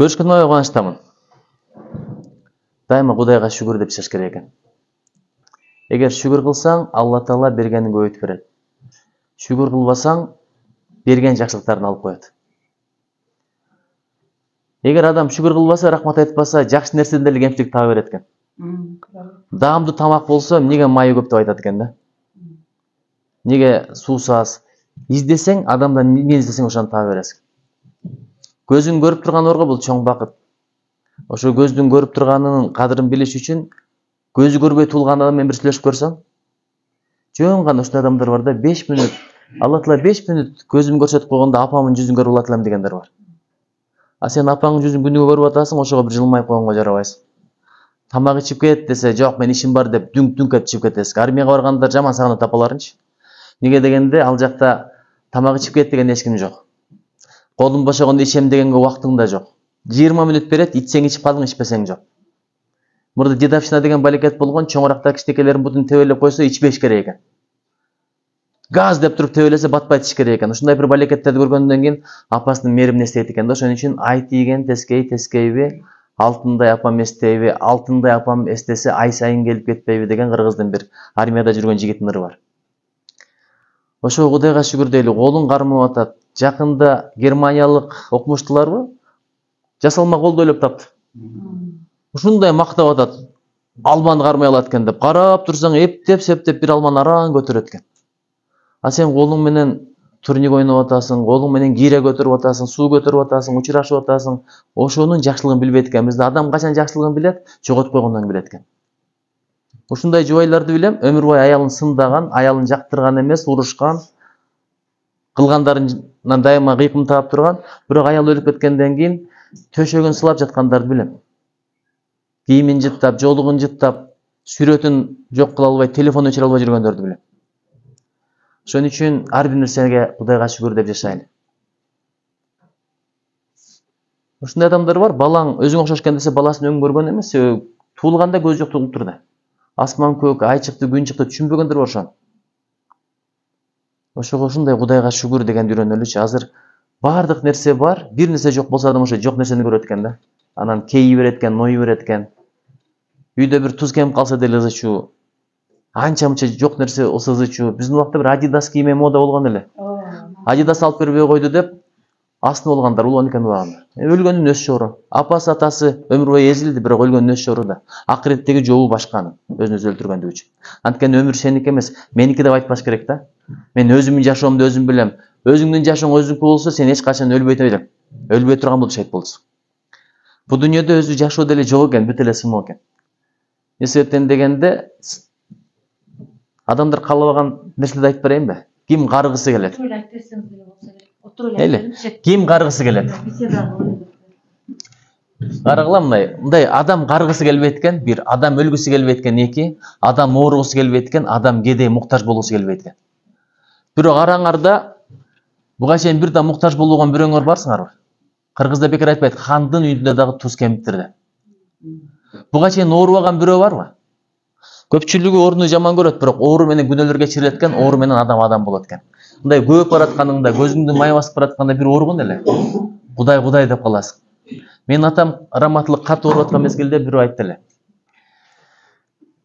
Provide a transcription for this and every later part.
Көрүшкөнүмө кубанычтамын. Дайыма Кудайга шүгүр деп иштеш керек экен. Эгер шүгүр кылсаң, Алла Таала бергенин көбөйтүп берет. Шүгүр кылбасаң, берген жакшылыктарын алып коет. Эгер адам шүгүр кылбаса, рахмат айтпаса, жакшы нерседен деле кемчилик таба берет экен. Даамдуу тамак болсо, эмнеге майы көп деп айтат экен да. Неге суусу аз? Издесең, адамдан эмне издесең ошону таба бересиң. Көзүң көрүп турган орго бул чоң бакыт. Ошо көздүн көрүп турганынын кадырын билиш үчүн көзү көрбөй туулган адам менен бир сүйлөшүп көрсөң, жөн гана ушундай адамдар бар да, 5 мүнөт, Алла Таала 5 мүнөт көзүм көрсөтүп койгондо апамдын жүзүн көрүп алат элем дегендер бар. А сен апаңдын жүзүн күнүгө көрүп атасың, ошого бир жылмайып койгонго жарабайсың. Тамак ичип кет десе, жок, мен ишим бар деп дүңк-дүңк этип чыгып кетесиң. Армияга баргандар жаман сагынат апаларынчы. Неге дегенде, ал жакта тамак ичип кет деген эч ким жок. Колум бошогондо ичем дегенге убактың да жок. 20 мүнөт берет, ичсең ичип калдың, ичпесең жок. Мурда дедовщина деген балекет болгон, чоңуракта кичинекейлердин бутун тебелеп койсо ичпеш керек экен. Газ деп туруп тебелесе батпай ичиш керек экен. Ушундай бир балекеттерди көргөндөн кийин апасынын мээримине эстейт экен да. Ошон үчүн ай тийген тескей тескейби, алтындай апам эстейби, алтындай апам эстесе ай сайын келип кетпейби деген кыргыздын бир армияда жүргөн жигиттин ыры бар. Ошо Кудайга шүгүр дейли, колуң кармап атат. Жакында германиялык окумуштууларбы? Жасалма колду ойлоп тапты. Ушундай мактап атат. Алманы кармай алат экен деп. Карап турсаң, эптеп бир алманы араң көтөрөт экен. А сен колуң менен турник ойноп атасың, колуң менен кире көтөрүп атасың, суу көтөрүп атасың, учурашып атасың. Ошонун жакшылыгын билбейт экен. Бизде адам качан жакшылыгын билет, жоготуп койгондон билет экен. Ушундай жубайларды билем, өмүр бою аялын сындаган, аялын жактырган эмес, урушкан, кылгандарынан дайыма кыйкым таап турган, бирок аял өлүп кеткенден кийин төшөгүн сылап жаткандарды билем. Кийимин жыттап, жолугун жыттап, сүрөтүн жок кыла албай, телефон өчүрө албай жүргөндөрдү билем. Ошон үчүн ар бир нерсеге Кудайга шүгүр деп жашайлы. Ушундай адамдар бар, балаң өзүңө окшош экен десе, баласын өң көргөн эмес, туулганда көз жок туулуп турду. Асман көк, ай чыкты, күн чыкты, түшүнбөгөндөр бар ошону. Ошого ушундай Кудайга шүгүр дегенди үйрөнөлүчү. Азыр бардык нерсе бар, бир нерсе жок болсо адам ошо жок нерсени көрөт экен да. Анан кейи берет экен, ной берет экен. Үйдө бир туз кемип калса деле ызычуу. Анча-мынча жок нерсе болсо ызычуу. Биздин убакта бир Adidas кийме мода болгон эле. Adidas алып бербей койду деп астын болгондар, улан экен убагында. Өлгөндүн өз шору. Апасы, атасы өмүр бою эзилди, бирок өлгөндүн өз шору да. Акыреттеги жобу башканы, өзүн өзү өлтүргөндүгү үчүн. Анткени өмүр сеники эмес, меники деп айтпаш керек да. Мен өзүмдүн жашоомду өзүм билем. Өзүңдүн жашооң өзүңкү болсо, сен эч качан өлбөйт элең. Өлбөй турган болуп шейт болсуң. Бу дүйнөдө өзү жашоо деле жок экен, бүт эле сыноо экен. Эмне себептен дегенде, адамдар каалабаган нерселерди айтып берейинби? Ким карыгысы келет? Ким карыгысы келет? Карагыла мындай адам карыгысы келбейт экен, бир адам өлгүсү келбейт экен, эки адам ооругусу келбейт экен, адам кедей муктаж болгусу келбейт экен. Бирок араңарда буга чейин бир да муктаж болгон бирөөңөр барсыңарбы? Кыргызда бекер айтпайт, хандын үйүндө дагы туз кемиктир деп. Буга чейин оорубаган бирөө барбы? Көпчүлүгү ооруну жаман көрөт, бирок оору менен күнөөлөр кечирилет экен, оору менен адам болот экен. Мындай көөп баратканыңда, көзүңдүн май басып баратканда бир ооругун эле. Кудай деп каласың. Менин атам раматылык катуу ооруп аткан мезгилде бирөө айтты эле.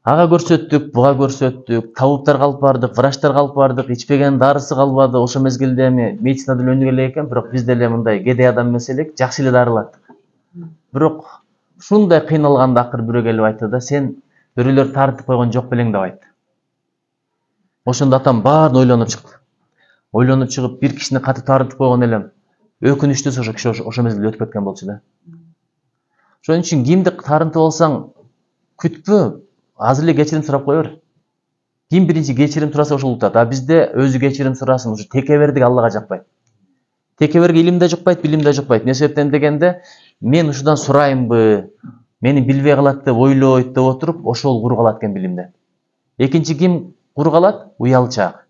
Ага көрсөттүк, буга көрсөттүк, табыптарга алып бардык, врачтарга алып бардык, ичпеген дарысы калбады. Ошо мезгилде медицина деле өнүгө элек экен, бирок биз деле мындай кедей адам эмес элек, жакшы эле дарылаттык. Бирок ушундай кыйналганда акыр бирөө келип айтты да, сен бирөөлөр тартып койгон жок белең деп айтты. Ошондо атам баарын ойлонуп чыкты. Ойлонуп чыгып, бир кишини катып тартып койгон элем. Өкүнүчтүүсү ошо киши ошо мезгилде өтүп кеткен болчу да. Ошон үчүн кимди тарынтып алсаң, күтпө, азыр эле кечирим сурап кое бер. Ким биринчи кечирим сураса ошол утат. А бизде өзү кечирим сурасын, ушу текебердик Аллага жакпайт. Текеберге илим да жукпайт, билим да жукпайт. Эмне себептен дегенде, мен ушудан сурайынбы, мени билбей калат деп ойлойт деп отуруп, ошол куру калат экен билимден. Экинчи ким куру калат? Уялчаак.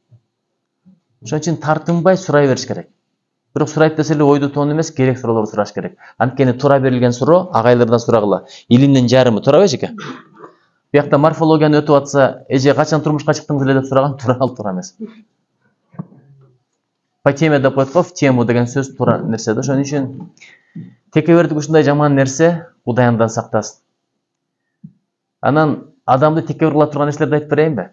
Ошон үчүн тартынбай сурай бериш керек. Бирок сурайт десе эле ойду тоон эмес, керек суроолорду сураш керек. Анткени туура берилген суроо агайлардан сурагыла. Илимдин жарымы, туура бежеке? Биякта морфологияны өтүп атса, эже качан турмушка чыктыңыз эле деп сураган, туура ал туура эмес. По теме деп коет го, в тему деген сөз туура нерсе да. Ошон үчүн Текебердик ушундай жаман нерсе, Кудай андан сактасын. Анан адамды текебер кыла турган нерселерди айтып берейинби?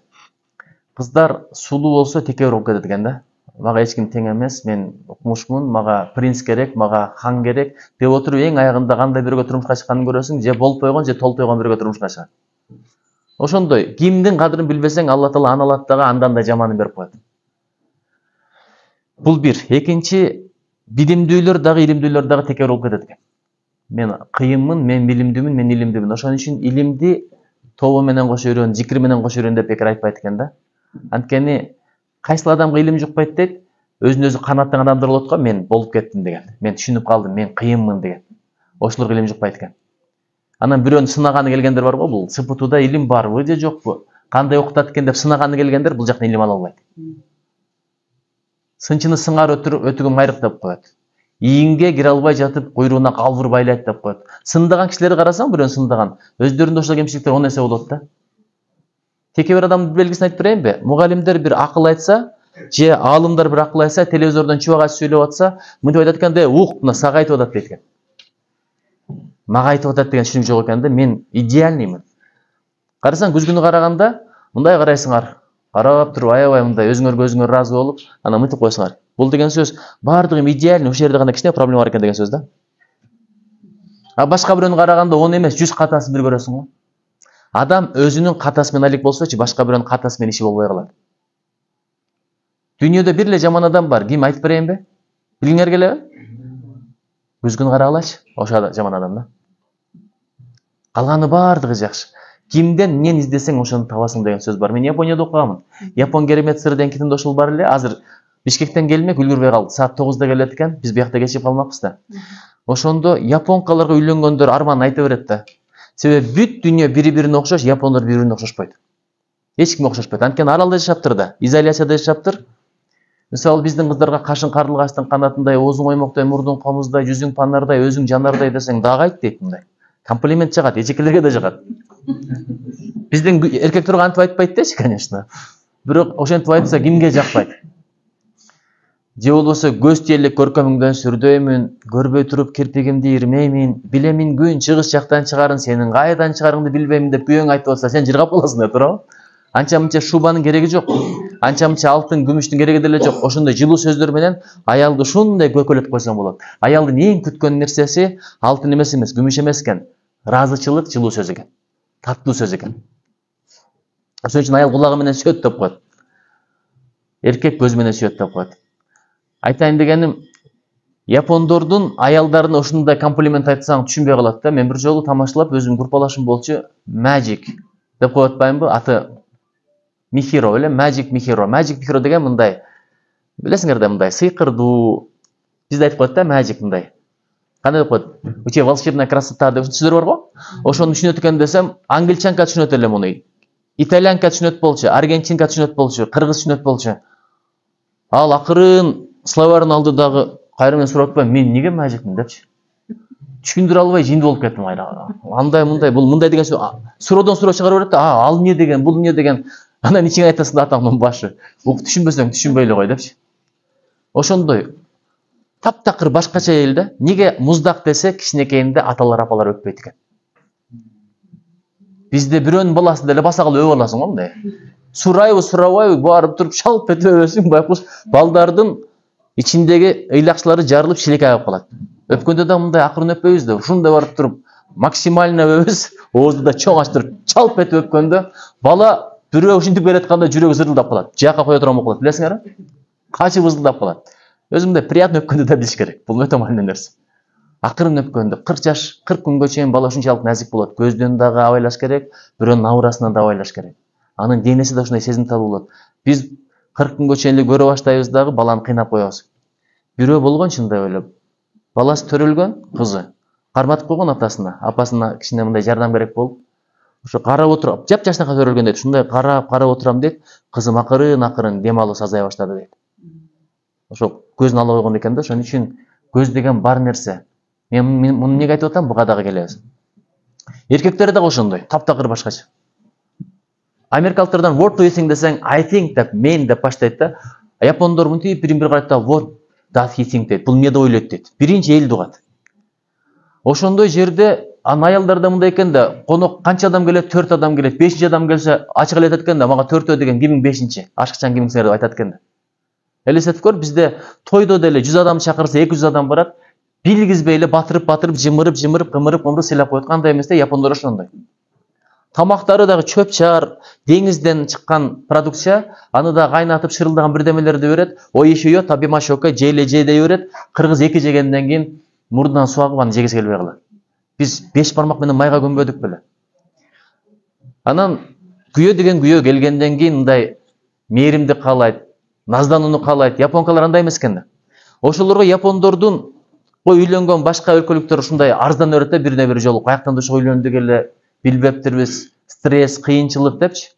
Кыздар сулуу болсо текебер болуп кетет экен да. Мага эч ким тең эмес, мен укмушмун, мага принц керек, мага хан керек деп отуруп эң аягында кандай бирөөгө турмушка чыкканын көрөсүң, же болуп койгон, же толуп койгон бирөөгө турмушка чыгат. Ошондой кимдин кадырын билбесең, Алла Таала аны алат дагы андан да жаманын берип коет. Бул бир. Экинчи, билимдүүлөр дагы, илимдүүлөр дагы текебер болуп кетет экен. Мен кыйынмын, мен билимдүүмүн, мен илимдүүмүн. Ошон үчүн илимди тобу менен кошо үйрөн, зикри менен кошо үйрөн деп бекер айтпайт экен да. Анткени кайсыл адамга илим жукпайт дейт, өзүн өзү канааттаган адамдар болот го, мен болуп кеттим деген. Мен түшүнүп калдым, мен кыйынмын деген. Ошолорго илим жукпайт экен. Анан бирөөнү сынаганы келгендер бар го, бул СПТУда илим барбы же жокпу? Кандай окутат экен деп сынаганы келгендер бул жактан илим ала албайт. Сынчыны сыңар өтүгүм айрык деп коет. Ийинге кире албай жатып, куйрууна калбыр байлайт деп коет. Сындаган кишилерди карасаң, бирөөнү сындаган, өздөрүндө ошол кемчиликтер он эсе болот да. Текебер адамдын белгисин айтып берейинби? Мугалимдер бир акыл айтса, же аалымдар бир акыл айтса, телевизордон чубак ачып сөйлөп атса, мынтип айтат экен да, мына сага айтып атат дейт экен. Мага айтып атат деген түшүнүк жок экен да, мен идеальныймын. Карасаң, күзгүнү караганда, мындай карайсыңар. Карап туруп, аябай мындай өзүңөргө өзүңөр ыраазы болуп, анан мынтип койсуңар. Бул деген сөз бардыгым идеальный, ушул жерде гана кичине проблема бар экен деген сөз да. А башка бирөөнү караганда 10 эмес 100 катасын бир көрөсүң го. Адам өзүнүн катасы менен алек болсочу, башка бирөөнүн катасы менен иши болбой калат. Дүйнөдө бир эле жаман адам бар, ким айтып берейинби? Билиңер келеби? Күзгүнү карагалачы, ошол жаман адам да. Калганы бардыгы жакшы. Кимден эмнени издесең ошону табасың деген сөз бар. Мен Японияда окуганмын. Япон керемет сыр деген китебинде ошол бар эле. Азыр Бишкектен келмек үлгүрбөй калды. Саат 9-да келет экен. Биз биякта кечип калмакпыз да. Ошондо японкаларга үйлөнгөндөр арман айта берет да. Себеби бүт дүйнө бири-бирине окшош, япондор бири-бирине окшошпойт. Эч кимге окшошпойт. Анткени аралда жашаптыр да, изоляцияда жашаптыр. Мисалы биздин кыздарга кашың карлыгачтын канатындай, оозуң оймоктой, мурдуң комуздай, жүзүң панардай, өзүң жанардай десең дагы айт дейт мындай. Комплимент жагат, эжекелерге да жагат. Биздин эркектер антип айтпайт дечи, конечно. Бирок ошентип айтса кимге жакпайт? Же болбосо көз тиелик көркөмүңдөн сүрдөймүн, көрбөй туруп кирпигимди ирмеймин, билемин күн чыгыш жактан чыгарын, сенин кайдан чыгарыңды билбеймин деп күйөөң айтып атса, сен жыргап каласың да, туурабы? Анча-мынча шубанын кереги жок. Анча-мынча алтын, күмүштүн кереги деле жок. Ошондой жылуу сөздөр менен аялды ушундай көкөлөтүп койсоң болот. Аялдын эң күткөн нерсеси алтын эмес, күмүш эмес экен. Ыраазычылык, жылуу сөз экен. Таттуу сөз экен. Ошон үчүн аял кулагы менен сүйөт деп коет. Эркек көз менен сүйөт деп коет. Айтайын дегеним, япондордун аялдарына ушундай комплимент айтсаң түшүнбөй калат да. Мен бир жолу тамашалап, өзүм группалашым болчу, Magic деп коюп атпаймынбы? Аты Михиро эле, Magic Михиро. Magic Михиро деген мындай. Билесиңер да мындай сыйкырдуу. Бизде айтып коет да Magic мындай. Кандай деп коет? У тебя волшебная красота деп сөздөр бар го? Ошону түшүнөт экен десем, англичанка түшүнөт эле муну. Итальянка түшүнөт болчу, аргентинка түшүнөт болчу, кыргыз түшүнөт болчу. Ал акырын словарын алды дагы кайра мен сурап атпайм, мен эмнеге Magicмин депчи. Түшүндүрө албай жинди болуп кеттим кайра. Андай мындай, бул мындай деген сөз. Суроодон суроо чыгарып берет да, ал эмне деген, бул эмне деген. Анан ичиңе айтасың да атаңдын башы. Ук түшүнбөсөң түшүнбөй эле кой депчи. Ошондой таптакыр башкача эл да. Неге муздак десе кичинекейинде аталар апалар өппөйт экен. Бизде бирөөнүн баласын деле баса калып өп аласың го мындай. Сурайбы, сурабайбы, барып туруп шалп этип бересиң, байкуш балдардын ичиндеги ыйлакчылары жарылып шилекей алып калат. Өпкөндө да мындай акырын өппөйбүз да, ушундай барып туруп максимально өпөбүз, оозду да чоң ачтырып чалп этип өпкөндө бала бирөө ушинтип келатканда жүрөгү зырылдап калат. Жакка кое турган болуп калат, билесиңерби? Качып ызылдап калат. Өзүмдөй приятно өпкөндө да билиш керек. Бул өтө маанилүү нерсе. Акырын өпкөндө 40 жаш, 40 күнгө чейин бала ушунчалык назик болот. Көздөн дагы абайлаш керек, бирөөнүн аурасынан да абайлаш керек. Анын денеси да ушундай сезимтал болот. Биз 40 күнгө чейин эле көрө баштайбыз дагы баланы кыйнап коебуз. Бирөө болгон чындай ойлоп. Баласы төрөлгөн, кызы. Карматып койгон атасына, апасына кичине мындай жардам керек болуп. Ошо карап отуруп, жап-жашнакка төрөлгөн дейт. Ушундай карап отурам дейт. Кызым акырын дем алуу азая баштады дейт. Ошо көзүн ала койгон экен да, ошон үчүн көз деген бар нерсе. Мен муну эмнеге айтып атам? Буга дагы келебиз. Эркектер дагы ошондой, таптакыр башкача. Америкалыктардан what do you think десең, I think деп, мен деп баштайт да. Япондор мынтип бирин-бири карайт да what does he think дейт. Бул эмне деп ойлойт дейт. Биринчи эл дугат. Ошондой жерде аялдарда мындай экен да, конок канча адам келет? 4 адам келет. 5-чи адам келсе, ачык эле айтат экен да, мага 4 деген кимиң 5-чи? Ашыкчан кимиңсиңер деп айтат экен да. Элестетип көр, бизде тойдо деле 100 адам чакырса 200 адам барат. Билгизбей эле батырып, жымырып, кымырып сыйлап коет. Кандай эмес да, япондор ошондой. Тамактары дагы чөп-чаар, деңизден чыккан продукция, аны да кайнатып шырылдаган бирдемелерди берет. Оишиё, табимашока, жейле дей берет. Кыргыз 2 жегенден кийин мурдунан суу агып аны жегиси келбей калат. Биз 5 бармак менен майга көмбөдүк беле. Анан күйөө деген күйөө келгенден кийин мындай мээримди каалайт, назданууну каалайт. Японкалар андай эмес экен да. Ошолорго япондордун үйлөнгөн башка өлкөлүктөр ушундай арздан өрөт да, бирине бир жолу каяктан ушуга үйлөндүк эле, билбептирбиз, стресс, кыйынчылык депчи.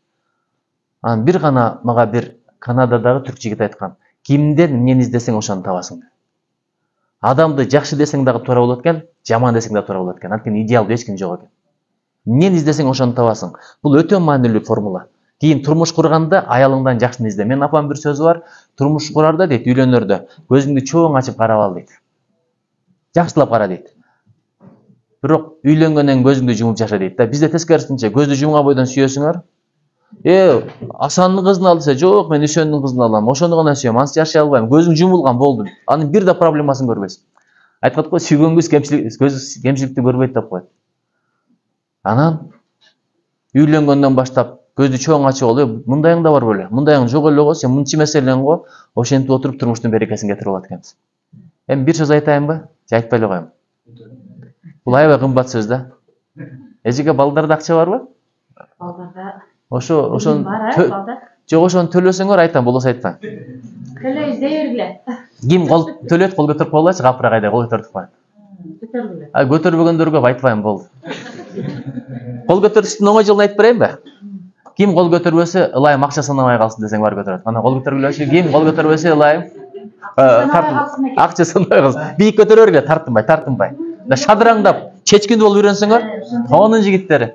Анан бир гана мага бир Канададагы түрк жигит айткан: кимден эмнени издесең ошону табасың. Адамды жакшы десең дагы туура болот экен, жаман десең дагы туура болот экен. Анткени идеал эч ким жок экен. Эмнени издесең ошону табасың. Бул өтө маанилүү формула. Кийин турмуш курганда аялыңдан жакшыны изде. Мен апам бир сөзү бар, турмуш курарда дейт, үйлөнөрдө көзүңдү чоң ачып карап ал дейт. Жакшылап кара дейт. Бирок үйлөнгөндөн көзүңдү жумуп жаша дейт да. Бизде тескерисинче көздү жумган бойдон сүйөсүңөр. Асандын кызын ал десе, жок, мен Үсөндүн кызын алам. Ошону гана сүйөм, ансыз жашай албайм. Көзүң жумулган болду. Анын бир да проблемасын көрбөйсүң. Айтып го, сүйгөн көз кемчиликти көрбөйт деп коет. Анан үйлөнгөндөн баштап көздү чоң ачып алып, мындайың да бар беле, мындайың жок эле го, сен мынчы маселең го, ошентип отуруп турмуштун берекесин кетирип алат экенсиң. Эми бир сөз айтайынбы? Же айтпай эле коем? Бул аябай кымбат сөз да. Эжеге балдарда акча барбы? Балдарда Ошон бар, балдар. жок, ошону төлөсөңөр айтам, болбосо айтпайм. Төлөйбүз дей бергиле. Ким кол төлөйт, кол көтөрүп коелачы, капыра кайда кол көтөрүп коет. Көтөргүлө. Көтөрбөгөндөргө айтпайм, болду. Кол көтөрүштүн оңой жолун айтып берейинби? Ким кол көтөрбөсө, ылайым акча санабай калсын десең бар көтөрөт. Ана кол көтөргүлөчү, ким кол көтөрбөсө, ылайым акча санабай калсын. Бийик көтөрө бергиле, тартынбай. Да шадыраңдап, чечкиндүү болуп үйрөнсөңөр, тоонун жигиттери.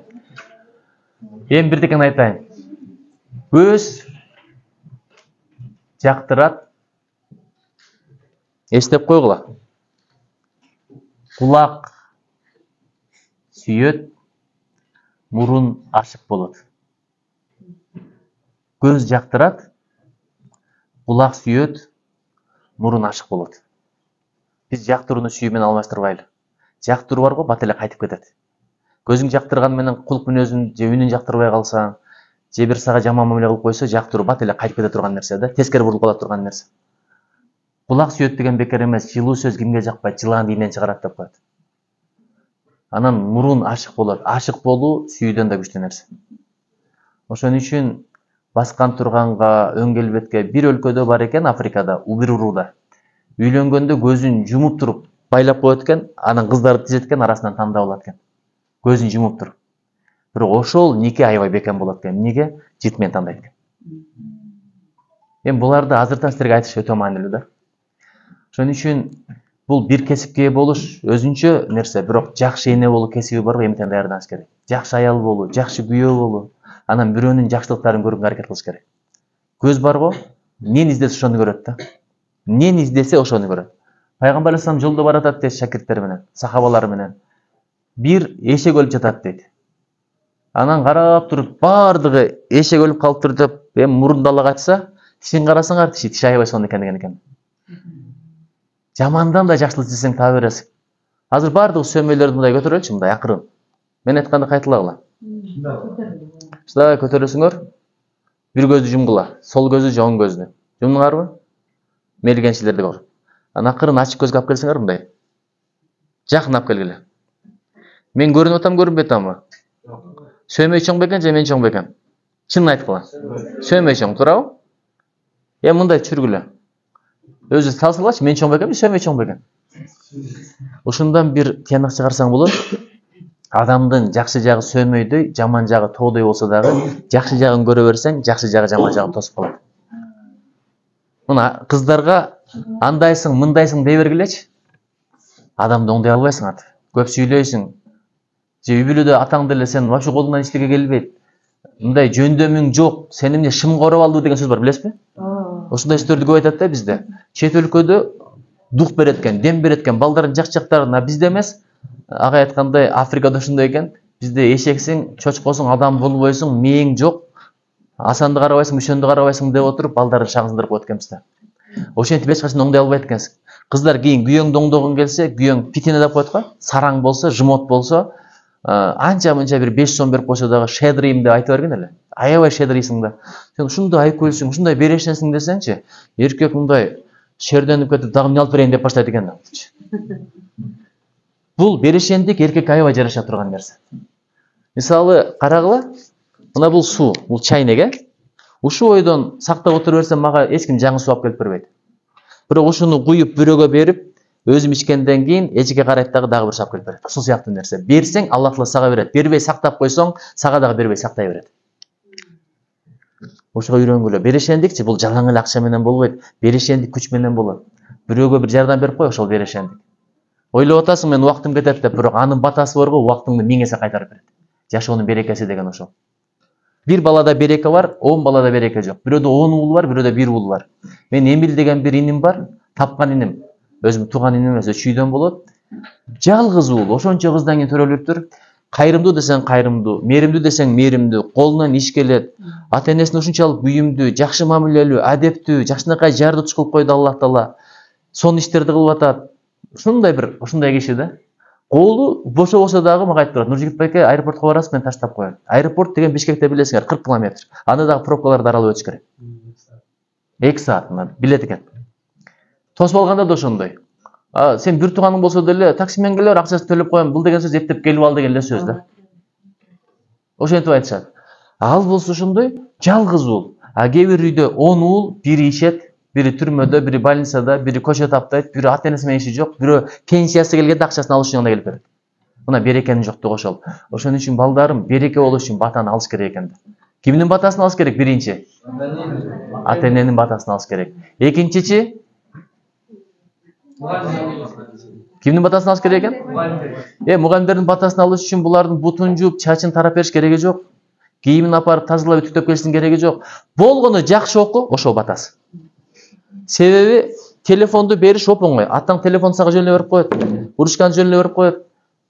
Эми бирдекени айтайын. Көз жактырат, эстеп койгула. Кулак сүйөт, мурун ашык болот. Көз жактырат, кулак сүйөт, мурун ашык болот. Биз жактырууну сүйүү менен алмаштырбайлы. Жактыруу бар го, бат эле кайтып кетет. Көзүң жактырган менен кулк мүнөзүн же үнүн жактырбай калсаң, же бир сага жаман мамиле кылып койсо, жактыруу бат эле кайтып кете турган нерсе да, тескери бурулуп кала турган нерсе. Кулак сүйөт деген бекер эмес, жылуу сөз кимге жакпайт, жылаанды ийинен чыгарат деп коет. Анан мурун ашык болот. Ашык болуу сүйүүдөн да күчтүү нерсе. Ошон үчүн баскан турганга, өң келбетке бир өлкөдө бар экен, Африкада, Убир-Уруда. Үйлөнгөндө көзүн жумуп туруп байлап коет экен, анан кыздарды тизет экен, арасынан тандап алат экен. Көзүн жумуп туруп. Бирок ошол нике аябай бекем болот экен. Эмнеге? Жит менен тандайт экен. Эми буларды азыртан силерге айтыш өтө маанилүү да. Ошон үчүн бул бир кесипке болуш өзүнчө нерсе, бирок жакшы эне болуу кесиби бар го, эмтен даярданыш керек. Жакшы аял болуу, жакшы күйөө болуу, анан бирөөнүн жакшылыктарын көрүүгө аракет кылыш керек. Көз бар го, эмнени издесе ошону көрөт да. Эмнени издесе ошону көрөт. Пайгамбар алейхисалам жолдо баратат дейт шакирттери менен, сахабалары менен. Бир эшек өлүп жатат дейт. Анан карап туруп, бардыгы эшек өлүп калыптыр деп, эми мурунду ала качса, тишин карасаңар, тиши аябай сонун экен деген. Жамандан да жакшылык издесең таба бересиң. Азыр бардыгы сөмөйлөрдү мындай көтөрөлчү, мындай акырын. Мен айтканды кайталагыла. Шундай көтөрөсүңөр. Бир көздү жумгула, сол көздү же оң көздү. Жумдуңарбы? Мейлигенчилерди кор. Анан акырын ачык көзгө алып келсеңер мындай. Жакын алып келгиле. Мен көрүнүп атам, көрүнбөй атамбы? Сөмөй чоң бекен же мен чоң бекен? Чынын айткыла. Сөмөй чоң, туурабы? Эми мындай түшүргүлө. Өзү салсалачы, мен чоң бекен, сөмөй чоң бекен. Ушундан бир тыянак чыгарсаң болот. Адамдын жакшы жагы сөмөйдөй, жаман жагы тоодой болсо дагы, жакшы жагын көрө берсең, жакшы жагы жаман жагын тосуп калат. Мына кыздарга андайсың, мындайсың дей бергилечи. Адамды оңдой албайсың аты. Көп сүйлөйсүң. Же үй бүлөдө атаң деле сен вообще колуңдан эчтеке келбейт. Мындай жөндөмүң жок, сени эмне шымга ороп алды деген сөз бар, билесизби? Ошондой сөздөрдү көп айтат да бизде. Чет өлкөдө дух берет экен, дем берет экен, балдардын жакшы жактарына, бизде эмес. Ага айткандай Африкада ушундай экен. Бизде эшексиң, чочкосуң, адам болбойсуң, мээң жок. Асанды карабайсың, мүшөндү карабайсың деп отуруп, балдарды шаңыздырып коет экенбиз да. Ошентип эч качан оңдой албайт экенсиң. Кыздар кийин күйөөңдү оңдогуң келсе, күйөөң питене деп коет го. Сараң болсо, жмот болсо, анча мынча бир 5 сом берип койсо дагы шедрийм деп айта бергин эле. Аябай шедрийсиң да. Сен ушундай айкөлсүң, ушундай берешенсиң десеңчи, эркек мындай шерденип кетип, дагы эмне алып берейин деп баштайт экен. Бул берешендик эркекке аябай жараша турган нерсе. Мисалы, карагыла, мына бул суу, бул чайнек, э? Ушул ойдон сактап отура берсем, мага эч ким жаңы суу алып келип бербейт. Бирок ушуну куюп бирөөгө берип, өзүм ичкенден кийин эчиге карайт дагы бир суу алып келип берет. Ушул сыяктуу нерсе. Берсең, Алла Таала сага берет. Бербей сактап койсоң, сага дагы бербей сактай берет. Ошого үйрөнгүлө. Берешендикчи бул жалаң эле акча менен болбойт. Берешендик күч менен болот. Бирөөгө бир жардам берип кой, ошол берешендик. Ойлоп атасың, мен убактым кетет деп, бирок анын батасы бар го, убактыңды 1000 эсе кайтарып берет. Жашоонун берекеси деген ошол. Bir балада береке бар, 10 балада береке жок. Бирөөдө 10 уул бар, бирөөдө 1 уул бар. Мен Эмил деген бир иним бар, тапкан иним. Өзүм тууган иним эмес, 3 үйдөн болот. Жалгыз уул, ошончо кыздан кийин төрөлүптүр. Кайрымдуу десең кайрымдуу, мээримдүү десең мээримдүү, колунан иш келет. Ата-энесине ушунчалык буюмдуу, жакшы мамилелүү, адептүү, жакшынакай жарды туш кылып койду Аллах Таала. Сон иштерди кылып атат. Ушундай киши да. Колу бошо болсо дагы мага айтып турат. Нуржигит байке, аэропортко барасыз, мен таштап коем. Аэропорт деген Бишкекте билесиңер, 40 километр. Аны дагы пробкаларды аралап өтүш керек. 2 саат билет экен. Тосуп алганда да ошондой. Сен бир тууганың болсо деле таксимен келер, акчасын төлөп коем. Бул деген сөз эптеп келип ал деген эле сөз да. Ошентип айтышат. Ал болсо ошондой жалгыз уул. Кээ бир үйдө 10 уул, бири ишет, бири түрмөдө, бири больницада, бири көчө таптайт, бири ата-энеси менен иши жок, бирөө пенсиясы келгенде акчасын алыш үчүн анда келип берет. Мына берекенин жоктугу ошол. Ошон үчүн балдарым береке болуш үчүн батаны алыш керек экен. Кимдин батасын алыш керек биринчи? Ата-эненин батасын алыш керек. Экинчичи? Кимдин батасын алыш керек экен? Мугалимдердин батасын алыш үчүн булардын бутун жууп, чачын тарап бериш кереги жок. Кийимин апарып тазалап үтүктөп келиштин кереги жок. Болгону жакшы оку, ошол батасы. Себеби телефонду бериш оп-оңой. Атаң телефон сага жөн эле берип коет. Урушкан жөн эле берип коет.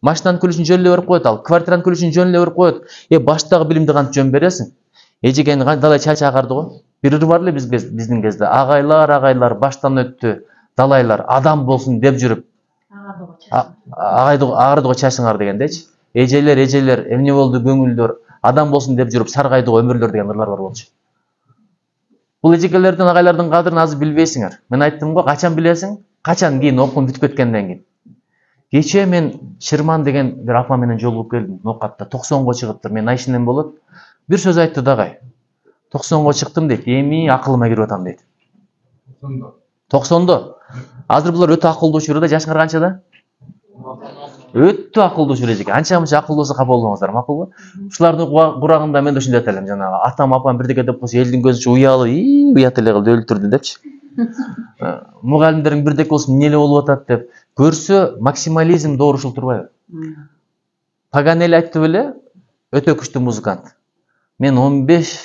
Машинанын күлүшүн жөн эле берип коет. Ал квартиранын күлүшүн жөн эле берип коет. Баштагы билимди кантип жөн бересиң? Эжеген далай чач агарды го. Бир ыр бар эле биздин кезде. Агайлар баштан өттү. Далайлар адам болсун деп жүрүп. Агарды го чачыңар дегендечи. Эжелер эмне болду көңүлдөр, адам болсун деп жүрүп саргайды го өмүрлөр деген ырлар бар болчу. Бул эжекелердин агайлардын кадырын азыр билбейсиңер. Мен айттым го, качан билесиң? Качан кийин окуум бүтүп кеткенден кийин. Кече мен Шырман деген бир апа менен жолугуп келдим Нокатта. 90го чыгыптыр. Мен Айшинен болот. Бир сөз айтты дагы. 90го чыктым дейт. Эми акылыма кирип атам дейт. 90до. Азыр булар өтө акылдуу учуру да, жашыңар канчада? Өтө акылдуу учуру эжеке. Анча мынча акылдуу болсо капа болбоңуздар, макулбу? Ушулардын курагында мен да ушундай айта элем, жанагы атам апам бирдеке деп койсо элдин көзүнчө уялып, уят эле кылды, өлтүрдү депчи. Мугалимдериң бирдеке болсо эмне эле болуп атат деп көрсө, максимализм доор ушул турбайбы? Паганелли айтты беле, өтө күчтүү музыкант. Мен 15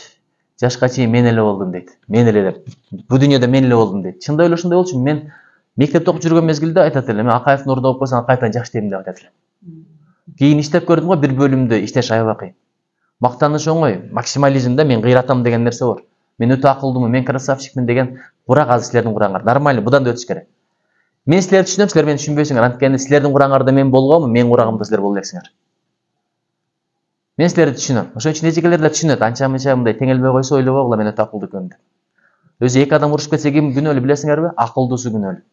жашка чейин мен эле болдум дейт. Мен эле деп. Бу дүйнөдө мен эле болдум дейт. Чындап эле ошондой болчу. Мен мектепте окуп жүргөн мезгилде айтат эле, мен Акаевдин ордуна болуп койсоң Акаевден жакшы иштейм деп айтат эле. Кийин иштеп көрдүм го, бир бөлүмдө иштеш аябай кыйын. Мактаныш оңой, максимализмде мен кыйратам деген нерсе бар. Мен өтө акылдуумун, мен красавчикмин деген курак азыр силердин курагыңар. Нормально, будан да өтүш керек. Мен силерди түшүнөм, силер мени түшүнбөйсүңөр. Анткени силердин курагыңарда мен болгонмун, менин курагымда силер боло элексиңер. Мен силерди түшүнөм. Ошон үчүн эжекелер да түшүнөт. Анча-мынча мындай теңелбей койсо ойлобогула, мен өтө акылдуу экенмин деп. Өзү эки адам урушуп кетсе ким күнөөлүү билесиңерби? Акылдуусу күнөөлүү.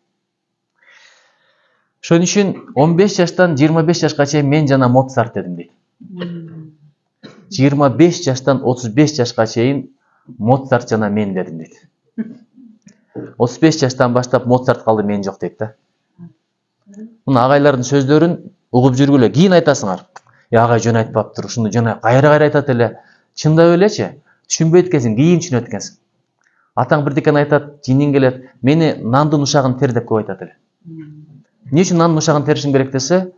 Ошон үчүн 15 жаштан 25 жашка чейин мен жана Моцарт дедим дейт. 25 жаштан 35 жашка чейин Моцарт жана мен дедим дейт. 35 жаштан баштап Моцарт калды, мен жок дейт да. Мына агайлардын сөздөрүн угуп жүргүлө, кийин айтасыңар. Агай жөн айтпаптыр, ушуну жөн кайра айтат эле. Чындап элечи, түшүнбөйт экенсиң, кийин түшүнөт экенсиң. Атаң бирдекени айтат, жинин келет, мени нандын ушагын тер деп көп айтат эле. Эмне үчүн нандын ушагын теришим керек десе,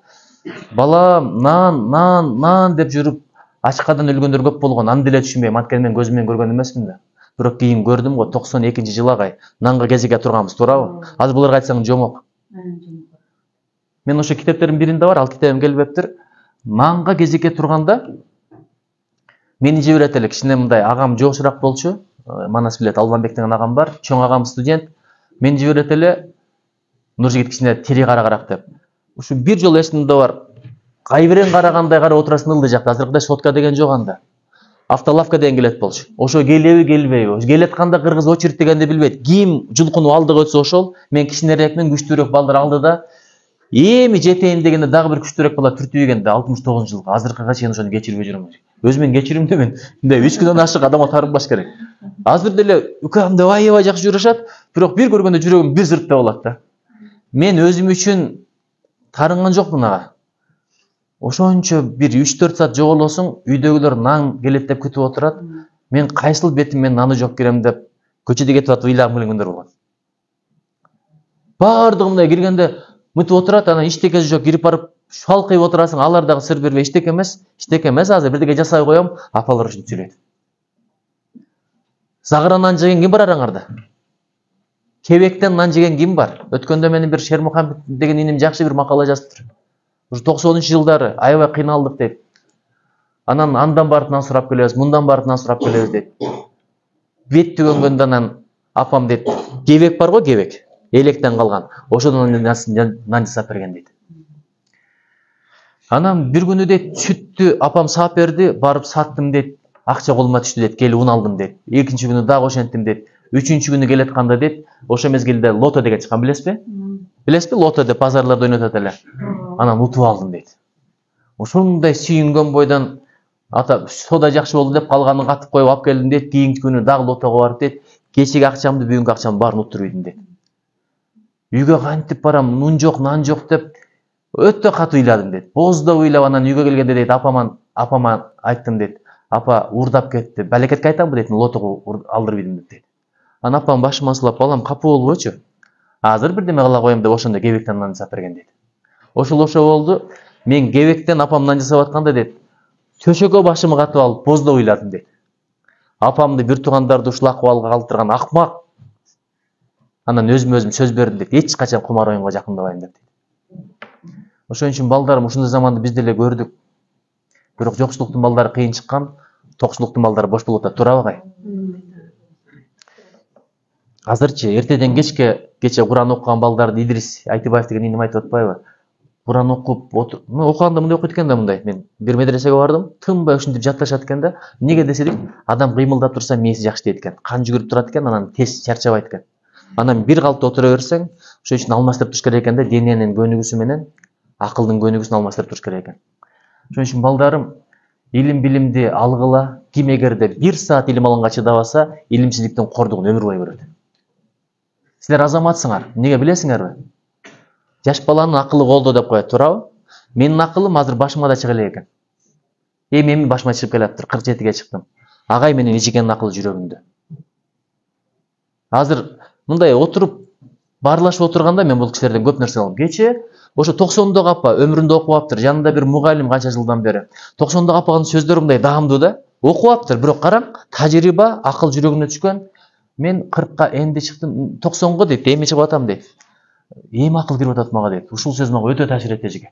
балам, нан деп жүрүп, ачкадан өлгөндөр көп болгон, аны деле түшүнбөйм, анткени мен көзүм менен көргөн эмесмин да. Бирок кийин көрдүм го, 92-жылы агай нанга кезиге турганбыз, туурабы? Азыр буларга айтсаң жомок. Мен ошо китептердин биринде бар, ал китебим келбептир. Нанга кезекке турганда мени жиберет эле, кичине мындай агам жогушураак болчу. Манас билет, Албанбек деген агам бар, чоң агам студент. Мени жиберет эле, Нуржигит кичине тери карагараак деп. Ушу бир жолу эсимде бар. Кайбирен карагандай карап отурасың ылдый жакта. Азыркыдай сотка деген жок анда. Автолавка деген келет болчу. Ошо келеби, келбейби? Келетканда кыргыз очередь дегенди билбейт. Ким жулкуну алдыга өтсө ошол. Мен кичинерээкмин, күчтүүрөөк балдар алды да. Эми жетейин дегенде дагы бир күчтүүрөөк бала түртүйгенде 69-жылга. Азыркыга чейин ошону кечирбей жүрөм. Өзүмөн кечиримди мен. Мындай 3 күндөн ашык адамга тарынбаш керек. Азыр деле үкөм деп аябай жакшы жүрүшат, бирок бир көргөндө жүрөгүм бир зырт деп болот да. Мен өзүм үчүн тарынган жокмун ага. Ошончо бир 3-4 саат жоголосуң, үйдөгүлөр нан келет деп күтүп отурат. Мен кайсыл бетим мен наны жок керем деп көчөдө кетип атып ыйлагым келген күндөр болгон. Бардыгы мындай киргенде мытып отурат, анан иштекеси жок, кирип барып шалкыйып отурасың, алар дагы сыр бербей иштеке эмес, азыр бирдеке жасай коем, апалар ушинтип сүйлөйт. Загыра нан жеген ким бар араңарда? Кебектен нан жеген ким бар? Өткөндө менин бир Шермухамед деген иним жакшы бир макала жазыптыр. Ушу 90-жылдары аябай кыйналдык дейт. Анан андан барып нан сурап келебиз, мындан барып нан сурап келебиз дейт. Бет түгөнгөндө анан апам дейт, кебек бар го, кебек. Электен калган. Ошодон нан жасап берген дейт. Анан бир күнү дейт, сүттү апам саап берди, барып саттым дейт. Акча колума түштү дейт, келип ун алдым дейт. Экинчи күнү дагы ошентим дейт. Үчүнчү күнү келетканда дейт, ошо мезгилде лото деген чыккан, билесизби? Билесизби, лото деп базарларда ойнотот эле. Анан утуп алдым дейт. Ошондой сүйүнгөн бойдон ата сода жакшы болду деп калганын катып коюп алып келдим дейт. Кийинки күнү дагы лотого барып дейт, кечеги акчамды, бүгүнкү акчамды баарын уттуруп ийдим дейт. Үйгө кантип барам, нун жок, нан жок деп өтө катуу ыйладым дейт. Боздоп ыйлап анан үйгө келгенде дейт, апама айттым дейт. Апа уурдап кетти. Балекетке айтамбы дейт, лотого алдырып ийдим дейт. Анан апам башыма сулап, балам капы болбойчу. Азыр бирдеме кыла коем деп ошондо кебектен нан жасап берген дейт. Ошол болду. Мен кебектен апам нан жасап атканда дейт, төшөккө башымы катып алып боздоп ыйладым дейт. Апамды бир туугандарды ушул акыбалга калтырган акмак. Анан өзүм сөз бердим дейт, эч качан кумар оюнга жакындабайм деп. Ошон үчүн балдарым ушундай заманды биз деле көрдүк. Бирок жокчулуктун балдары кыйын чыккан, токчулуктун балдары бош болуп атат, туурабы агай? Азырчы эртеден кече Куран окуган балдарды Идрис Айтыбаев деген иним айтып атпайбы? Куран окуп окуганда мындай окуйт экен да мындай. Мен бир медресеге бардым, тынбай ушинтип жатташат экен да. Эмнеге десек, адам кыймылдап турса мээси жакшы дейт экен. Кан жүгүрүп турат экен, анан тез чарчабайт экен. Анан бир калпта отура берсең, ошон үчүн алмаштырып туруш керек экен да, дененин көнүгүүсү менен акылдын көнүгүүсүн алмаштырып туруш керек экен. Ошон үчүн балдарым, илим билимди алгыла, ким эгерде 1 саат илим алганга чыдабаса, илимсиздиктин кордугун өмүр бою көрөт. Силер азаматсыңар, эмнеге билесиңерби? Жаш баланын акылы колдо деп коет, туурабы? Менин акылым азыр башыма да чыга элек экен. Эми башыма чыгып келаптыр, 47-ге чыктым. Агай менен ичигенин акылы жүрөгүмдө. Азыр мындай отуруп баарлашып отурганда мен бул кишилерден көп нерсе алдым. Кече ошо 90-догу апа өмүрүндө окуп жанында бир мугалим канча жылдан бери. 90-догу апанын сөздөрү мындай даамдуу да. Окуп бирок караң, тажрыйба, акыл жүрөгүнө түшкөн. Мен 40-ка энди чыктым, 90-го дейт, эми чыгып атам дейт. Эми акыл кирип атат мага дейт. Ушул сөз мага өтө таасир этти эжеге.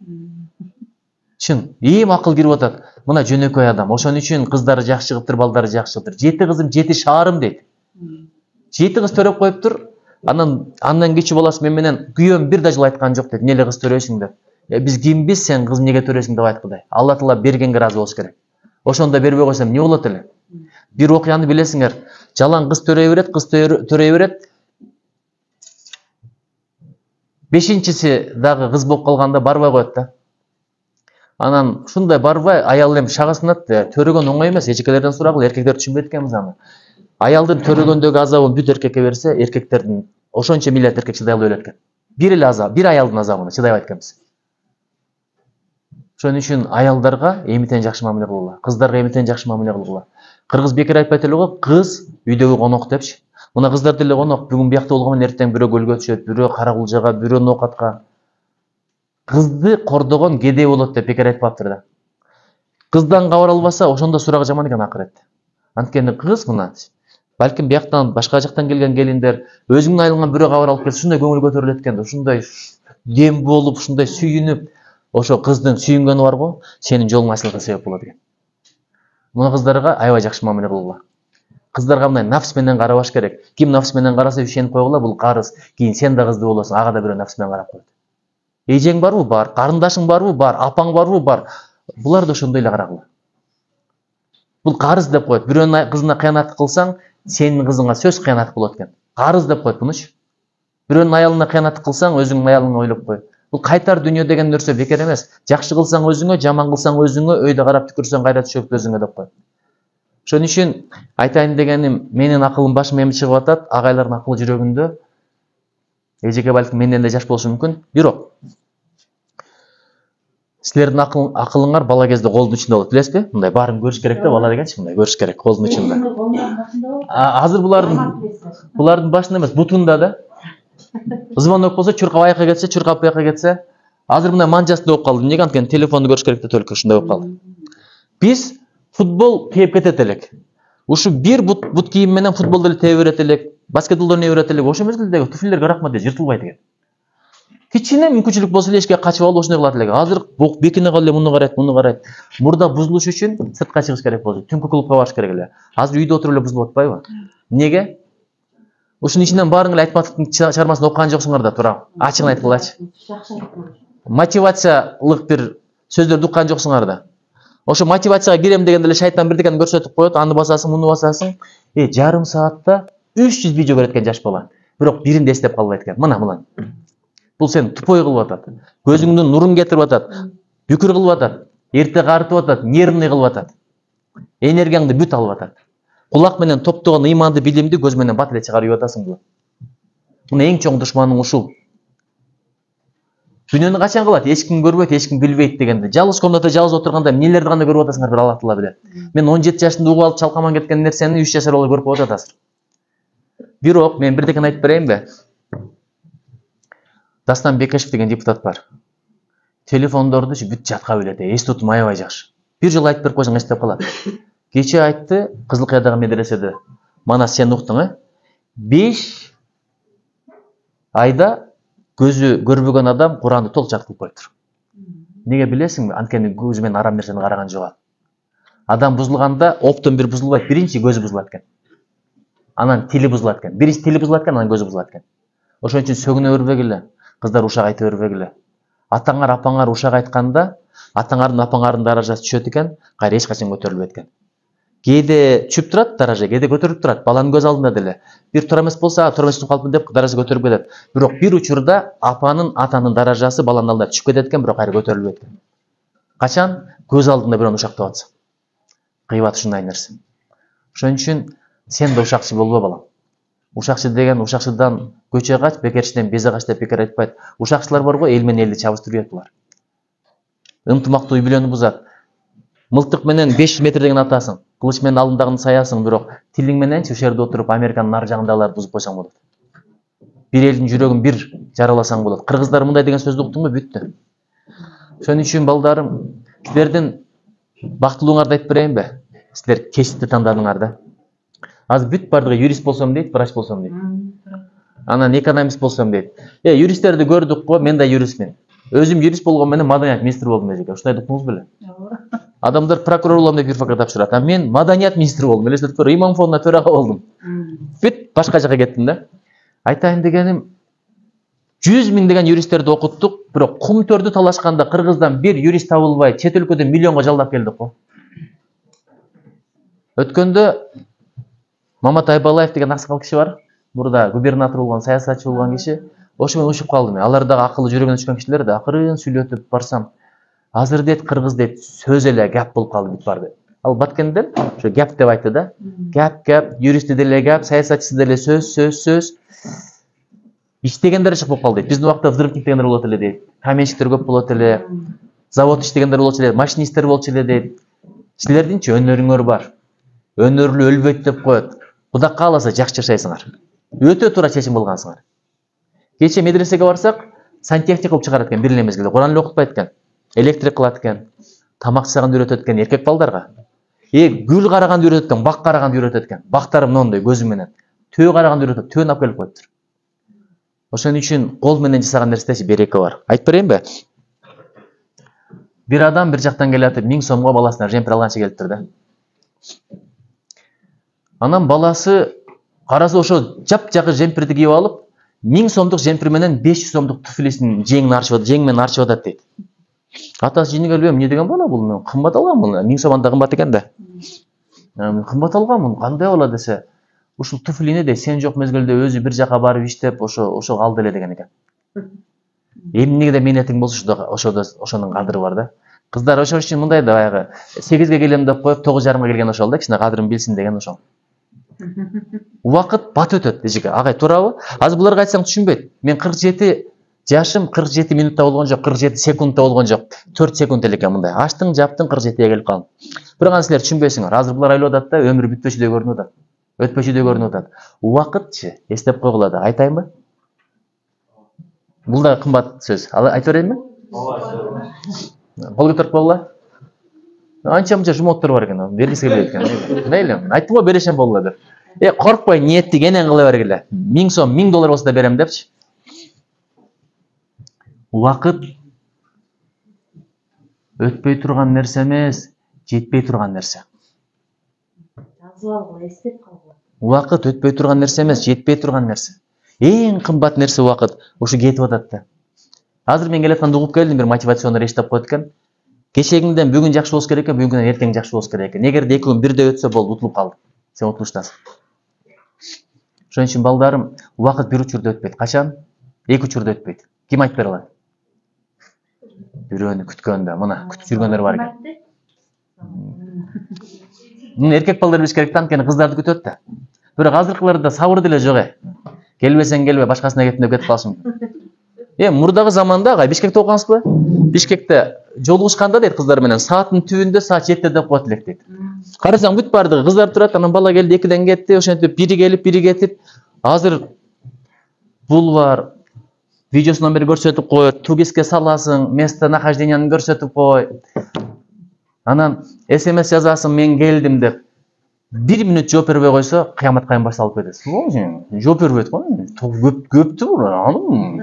Чын, эми акыл кирип атат. Мына жөнөкөй адам. Ошон үчүн кыздары жакшы чыгыптыр, балдары жакшы чыгыптыр. 7 кызым, 7 шаарым дейт. 7 кыз төрөп коюптур. Андан кичи баласы мен менен күйөөм бир да жыл айткан жок дейт. Эмне кыз төрөйсүң деп. Биз кимбиз, сен кыз эмнеге төрөйсүң деп айткыдай. Алла Таала бергенге разы болуш керек. Ошондо бербей койсом эмне болот эле? Бир окуяны билесиңер. Жалаң кыз төрөй берет. 5-чиси дагы кыз болуп калганда барбай коет да. Анан ушундай барбай, аял эми шагасынат, төрөгөн оңой эмес, эжекелерден сурагыла, эркектер түшүнбөйт экенбиз аны. Аялдын төрөгөндөгү азабын бүт эркекке берсе, эркектердин ошончо миллиард эркек чыдай албай өлөт экен. Бир эле азап, бир аялдын азабына чыдай албайт экенбиз. Ошон үчүн аялдарга эмитен жакшы мамиле кылгыла, кыздарга эмитен жакшы мамиле кылгыла. Кыргыз бекер айтпайт эле го, кыз үйдөгү конок депчи. Мына кыздар деле конок, бүгүн биякта болгон менен эртең бирөө көлгө түшөт, бирөө карагулжага, бирөө ноокатка. Кызды кордогон кедей болот деп бекер айтпаптыр да. Кыздан кабар албаса, ошондо сурагы жаман экен акырет. Анткени кыз мына балким бияктан башка жактан келген келиндер өзүңүн айылыңан бирөө кабар алып келсе, ушундай көңүл көтөрүлөт экен да, ушундай дем болуп, ушундай сүйүнүп, ошо кыздын сүйүнгөнү бар го, сенин жолуң ачылганга себеп болот экен. Мына кыздарга аябай жакшы мамиле кылгыла. Кыздарга мындай нафс менен карабаш керек. Ким нафс менен караса ишенип койгула, бул карыз. Кийин сен да кызды болосуң, ага да бирөө нафс менен карап коет. Эжең барбы? Бар. Карындашың барбы? Бар. Апаң барбы? Бар. Булар да ошондой эле карагыла. Бул карыз деп коет. Бирөөнүн кызына кыянат кылсаң, сенин кызыңа сөз кыянат болот экен. Карыз деп коет мунучу. Бирөөнүн аялына кыянат кылсаң, өзүңдүн аялыңды ойлоп кой. Бул кайтар дүйнө деген нерсе бекер эмес. Жакшы кылсаң өзүңө, жаман кылсаң өзүңө, өйдө карап түкүрсөң кайра түшөп өзүңө деп коет. Ошон үчүн айтайын дегеним, менин акылым башыма эми чыгып атат, агайлардын акылы жүрөгүндө. Эжеке балким менден да жаш болушу мүмкүн. Бирок силердин акылыңар бала кезде колдун ичинде болот, билесизби? Мындай баарын көрүш керек да, бала дегенчи мындай көрүш керек колдун ичинде. Азыр булардын башында эмес, бутунда да. Звонок болсо чуркап аяка кетсе, чуркап бияка кетсе. Азыр мындай манжасында болуп калды. Эмнеге анткени телефонду көрүш керек да только ушундай болуп калды. Биз футбол тээп кетет элек. Ушу бир бут кийим менен футболду эле тээ берет элек, баскетболду ойнай берет элек. Ошол мезгилдеги туфлилерге рахмат, жыртылбайт экен. Кичине мүмкүнчүлүк болсо эле эшикке качып алып ошондой кылат элек. Азыр бекине калып эле муну карайт, муну карайт. Мурда бузулуш үчүн сыртка чыгыш керек болду. Түнкү клубка барыш керек эле. Азыр үйдө отуруп эле бузулуп атпайбы? Эмнеге? Ушунун ичинен баарың эле Айтматовдун чыгармасын окуган жоксуңар да, турам. Ачыгын айткылачы. Мотивациялык бир сөздөрдү уккан жоксуңар да. Ошо мотивацияга кирем дегенде эле шайтан бирдекени көрсөтүп коет, аны басасың, муну басасың. Жарым саатта 300 видео көрөт экен жаш бала. Бирок биринде эстеп калбайт экен. Мына. Бул сени тупой кылып атат. Көзүңдүн нурун кетирип атат. Бүкүр кылып атат. Эрте карытып атат, нервный кылып атат. Энергияңды бүт алып атат. Кулак менен топтогон ыйманды билимди көз менен бат эле чыгарып атасың бу. Муну эң чоң душманың ушул. Дүйнөнү качан кылат? Эч ким көрбөйт, эч ким билбейт дегенде. Жалгыз комнатада жалгыз отурганда эмнелерди гана көрүп атасыңар, бир Аллах таала билет. Мен 17 жашында угуп алып чалкаман кеткен нерсени 3 жашар бала көрүп атат азыр. Бирок мен бирдекени айтып берейинби? Дастан Бекешев деген депутат бар. Телефондорду бүт жатка билет, эс тутум аябай жакшы. Бир жолу айтып берип койсоң эстеп калат. Кече айтты, Кызылкаядагы медреседе. Мана сен уктуң, 5 айда көзү көрбөгөн адам Куранды толчак кылып коюптур. Неге билесиңби? Анткени көзү менен арам нерсени караган жок. Адам бузулганда оптон бир бузулбайт, биринчи көзү бузулат экен. Анан тили бузулат экен. Биринчи тили бузулат экен, анан көзү бузулат экен. Ошон үчүн сөгүнө бербегиле. Кыздар ушак айта бербегиле. Атаңар, апаңар ушак айтканда, атаңардын, апаңардын даражасы түшөт экен, кайра эч качан көтөрүлбөйт экен. Кээде түшүп турат даража, кээде көтөрүлүп турат. Баланын көз алдында деле. Бир туура эмес болсо, туура эмес калыпмын деп даража көтөрүп кетет. Бирок бир учурда апанын, атанын даражасы баланын алдына түшүп кетет экен, бирок кайра көтөрүлбөйт экен. Качан көз алдында бирөөнү ушактап атса. Кыйбат ушундай нерсе. Ошон үчүн сен да ушакчы болбо балам. Ушакчы деген ушакчыдан көчө кач, бекерчиден безе кач деп бекер айтпайт. Ушакчылар бар го, эл менен элди чабыштырып ийет булар. Ынтымактуу үй бүлөнү бузат. Мылтык менен 500 метр деген атасың. Кылыч менен алдындагыны саясың, бирок тилиң мененчи ушул жерде отуруп Американын нар жагындагыларды бузуп койсоң болот. Бир элдин жүрөгүн бир жараласаң болот. Кыргыздар мындай деген сөздү уктуңбу? Бүттү. Ошон үчүн балдарым, силердин бактылууңарды айтып берейинби? Силер кесипти тандадыңар да. Азыр бүт бардыгы юрист болсом дейт, врач болсом дейт. Анан экономист болсом дейт. Юристтерди көрдүк го, мен да юристмин. Өзүм юрист болгон менен маданият министри болдум эжеке. Ушундай уктуңуз беле? Адамдар прокурор болом деп юрфакка тапшырат. А мен маданият министри болдум. Элестетип көр, имам фондуна төрага болдум. Бүт башка жака кеттим да. Айтайын дегеним, 100 000 деген юристтерди окуттук, бирок кум төрдү талашканда Кыргыздан бир юрист табылбай, чет өлкөдөн миллионго жалдап келдик го. Өткөндө Мамат Айбалаев деген аксакал киши бар. Мурда губернатор болгон, саясатчы болгон киши. Ошо менен ушуп калдым. Алар дагы акылы жүрөгүнө түшкөн кишилер да акырын сүйлөтүп барсам, азыр дейт кыргыз дейт сөз эле гап болуп калды бүт бар дейт. Ал Баткенден ошо гап деп айтты да. Гап, юристи деле гап, саясатчысы деле сөз. Иштегендер ачык болуп калды дейт. Биздин убакта взрывник дегендер болот эле дейт. Каменщиктер көп болот эле. Завод иштегендер болчу эле, машинисттер болчу эле дейт. Силердинчи өнөрүңөр бар. Өнөрлүү өлбөйт деп коет. Кудай кааласа жакшы жашайсыңар. Өтө туура чечим кылгансыңар. Кече медресеге барсак, сантехник болуп чыгарат экен бир эле мезгилде. Куран эле окутпайт экен. Электрик кылат экен. Тамак жасаганды үйрөтөт экен эркек балдарга. Гүл караганды үйрөтөт экен, бак караганды үйрөтөт экен. Бактары мондой көзү менен. Төө караганды үйрөтөт, төөнү алып келип коюптур. Ошон үчүн кол менен жасаган нерседе береке бар. Айтып берейинби? Bir adam bir жактан келатып 1000 сомго баласына жемпир алганча келиптир да. Анан баласы караса ошо жап-жакыр жемпирди кийип алып, 1000 сомдук жемпир менен 500 сомдук туфлисин жең менен арчып атат дейт. Атасы жинге билбейм, эмне деген бала бул? Мен кымбат алгам муну. 1000 сомдан да кымбат экен да. Кымбат алгам муну. Кандай болот десе, ушул туфлини де сен жок мезгилде өзү бир жака барып иштеп, ошо алды эле деген экен. Эмнеге менетиң болсо ошонун кадыры бар да. Кыздар ошол үчүн мындай да баягы 8ге келем деп коюп 9:30га келген ошол да, кичине кадырын билсин деген ошол. Убакыт бат өтөт эжеке. Агай туурабы? Азыр буларга айтсаң түшүнбөйт. Мен 47 жашым 47 минутта болгон жок, 47 секундта болгон жок. 4 секунд эле экен мындай. Аштың, жаптың 47ге келип калдым. Бирок аны силер түшүнбөйсүңөр. Азыр булар ойлоп атат да, өмүр бүтпөчүдөй көрүнүп атат. Өтпөчүдөй көрүнүп атат. Убакытчы эстеп койгула да. Айтайынбы? Бул да кымбат сөз. Айтып берейинби? Кол көтөрүп койгула. Анча-мынча жумоттор бар экен. Бергиси келбейт экен. Мейли. Айттым го берешем болула деп. Коркпой, ниетти кенен кыла бергиле. 1000 сом, 1000 доллар болсо да берем депчи. Убакыт өтпөй турган нерсе эмес, жетпей турган нерсе. Жазып алгыла, эстеп калгыла. Убакыт өтпөй турган нерсе эмес, жетпей турган нерсе. Эң кымбат нерсе убакыт. Ушу кетип атат да. Азыр мен келатканда угуп келдим, бир мотивационный речь деп койт экен. Кечегиңден бүгүн жакшы болуш керек экен, бүгүнкүнөн эртең жакшы болуш керек экен. Эгерде экөө бирдей өтсө болду, утулуп калды. Сен утулуштасың. Ошон үчүн балдарым, убакыт бир учурда өтпөйт. Качан? Эки учурда өтпөйт. Ким айтып бере алат? Бирөөнү күткөндө, мына күтүп жүргөндөр бар экен. Эркек балдар билиш керек да, анткени кыздарды күтөт да. Бирок азыркыларда сабыр деле жок. Келбесең келбе, башкасына кеттим деп кетип калышым. Мурдагы заманда Бишкекте окугансызбы? Бишкекте жолугушканда дейт кыздар менен сааттын түбүндө саат 7 деп коет элек дейт. Карасаң бүт бардыгы кыздар турат, анан бала келди 2ден кетти, ошентип бири келип, бири кетип. Азыр бул бар. Видеосунан бери көрсөтүп коет, тугиске саласың, местонахождениени көрсөтүп кой. Анан SMS жазасың, мен келдим деп. 1 мүнөт жооп бербей койсо, кыямат кайын башталып кетет. Жооп бербейт го. Көптү бул.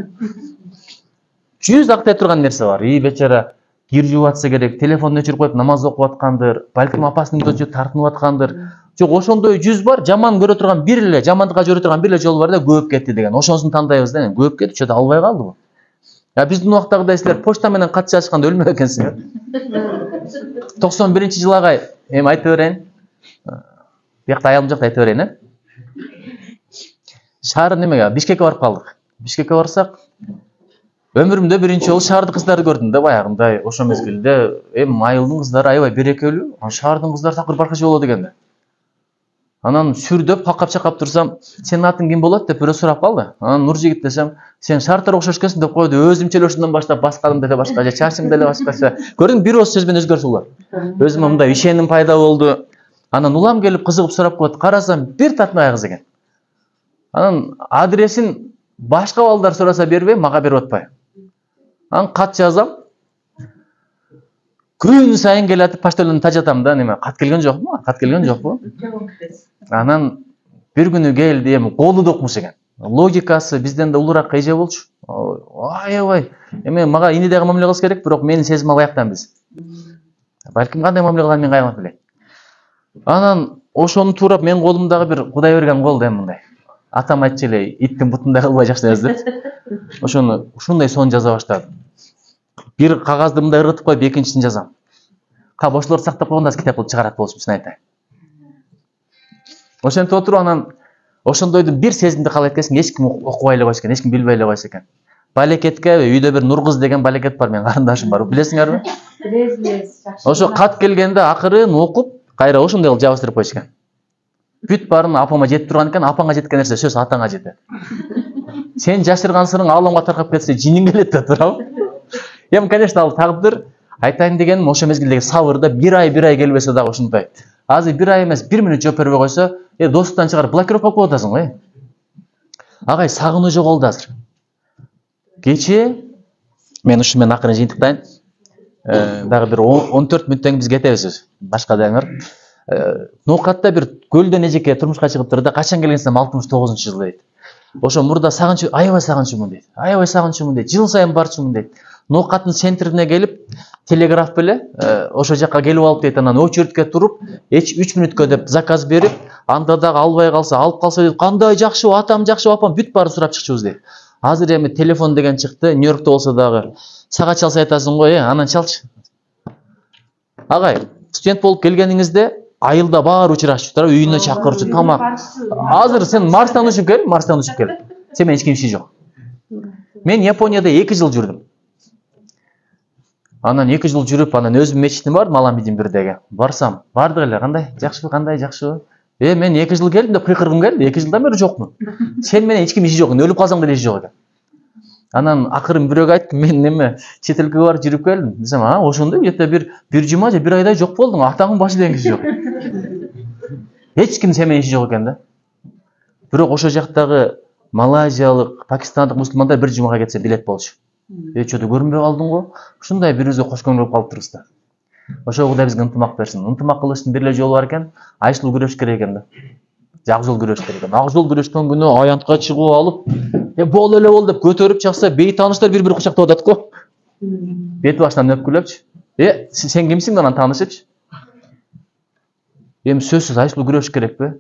100 актай турган нерсе бар. Бечара кир жууп атса керек, телефонун өчүрүп коюп намаз окуп аткандыр, балким апасынын көзү тартынып аткандыр. Жок, ошондой 100 бар, жаман көрө турган бир эле, жамандыкка жүрө турган бир эле жол бар да, көп кетти деген. Ошонусун тандайбыз да, көп кетти, чөтө албай калды бу. Биздин убактагыдай силер почта менен кат жазышканда өлмөк экенсиңер. 91-жылы агай, айтып берейин. Биякта аялым жок, айтып берейин, Шаар немеге? Бишкекке барып калдык. Бишкекке барсак, өмүрүмдө биринчи жолу шаардын кыздарды көрдүм да, баягындай. Ошо мезгилде айылдын кыздары аябай берекелүү, шаардын кыздары такыр башкача болот экен да. Анан сүрдөп, какап-чакап турсам, сенин атың ким болот деп бирөө сурап калды. Анан Нуржигит десем, сен шарттар окшош экенсиң деп койду. Өзүмчө эле ушундан баштап басканым деле башкача, чачым деле башкача. Көрдүң, бир ооз сөз менен өзгөрчү булар. Өзүмө мындай ишеним пайда болду. Анан улам келип кызыгып сурап коет. Карасам, бир татмай кыз экен. Анан адресин башка балдар сураса бербей, мага берип атпай. Анан кат жазам. Күн сайын келатып почтальонун тажатам да, неме, кат келген жокпу? Кат келген жокпу? Анан бир күнү келди, колу докмуш экен. Логикасы бизден да улураак эже болчу. Аябай. Мага инидей мамиле кылыш керек, бирок менин сезим албаяктан биз. Балким кандай мамиле кылганын мен кайгамап билем. Анан ошону туурап мен колумдагы бир Кудай берген кол да мындай. Атам айтчу эле, иттин бутундай кылбай жакшы нерсе деп. Ошону ушундай сон жаза баштадым. Бир кагазды мындай ыргытып коюп, экинчисин жазам. Бошолорду сактап койгондо китеп кылып чыгарат болчумун, чын айтайын. Ошентип отуруп анан ошондойдун бир сезимди калайт экенсиң, эч ким окубай эле койсо экен, эч ким билбей эле койсо экен. Балекетке үйдө бир Нуркыз деген балекет бар, менин карындашым бар. Билесиңерби? Билебиз, жакшы. Ошо кат келгенде акырын окуп, кайра ошондой кылып жабыштырып койчу экен. Бүт барын апама жетип турган экен, апаңа жеткен нерсе сөз атаңа жетет. Сен жашырган сырың ааламга таркап кетсе, жиниң келет да, туурабы? Конечно, ал тагдыр. Айтайын дегеним, ошо мезгилдеги сабырда бир ай келбесе дагы ушундай. Азыр бир ай эмес, 1 мүнөт жооп бербей койсо, достуктан чыгарып блокировка коюп атасың го. Агай сагынуу жоголду азыр. Кече мен ушу менен акырын жыйынтыктайын. Дагы бир 14 мүнөттөн биз кетебиз. Башка даңыр. Ноокатта бир көлдөн эжеке турмушка чыгып турду да, качан келгенсем 69-жылы дейт. Ошо мурда аябай сагынчумун дейт. Аябай сагынчумун дейт. Жыл сайын барчумун дейт. Ноокаттын центрине келип, телеграф беле ошо жакка келип алып дейт. Анан очередке туруп, 3 мүнөткө деп заказ берип, анда дагы албай калса, алып калса дейт, кандай жакшы, атам жакшы, апам бүт баарын сурап чыкчубуз дейт. Азыр эми телефон деген чыкты, Нью-Йоркто болсо дагы сага чалса айтасың го, анан чалчы. Агай, студент болуп келгениңизде айылда баары учурашчу турат, үйүнө чакырчу, тамак. Азыр сен Марстан учуп кел, Марстан учуп кел. Сен менен эч ким иши жок. Мен Японияда 2 жыл жүрдүм. Анан 2 жыл жүрүп, анан өзүм мечитим бар, Маламбидин бирдеги. Барсам, бардык эле, кандай жакшыбы, кандай жакшыбы. Мен 2 жыл келдим деп кыйкыргым келди, 2 жылдан бери жокмун. Сен менен эч ким иши жок, өлүп калсаң деле иши жок экен. Анан акырын бирөөгө айттым, мен неме чет элге барып жүрүп келдим. Десем, ошондой где-то бир жума же бир айдай жок болдуң, атаңдын башы деген киши жок. Эч ким сен менен иши жок экен да. Бирок ошо жактагы малайзиялык, пакистандык мусулмандар бир жумага кетсе билет болчу. Чөтө көрүнбөй калдың го? Ушундай бирибизге кош көңүл болуп калыптырбыз да. Ошо Кудай бизге ынтымак берсин. Ынтымак кылыштын бир эле жолу бар экен, айшыл күрөш керек экен да. Ак жол күрөш керек экен. Ак жол күрөшкөн күнү аянтка чыгып алып, бол эле бол деп көтөрүп чакса, бейтааныштар бири-бири кучактап атат го. Бет башынан өпкүлөпчү. Сен кимсиң анан таанышыпчы? Эми сөзсүз айшыл күрөш керекпи?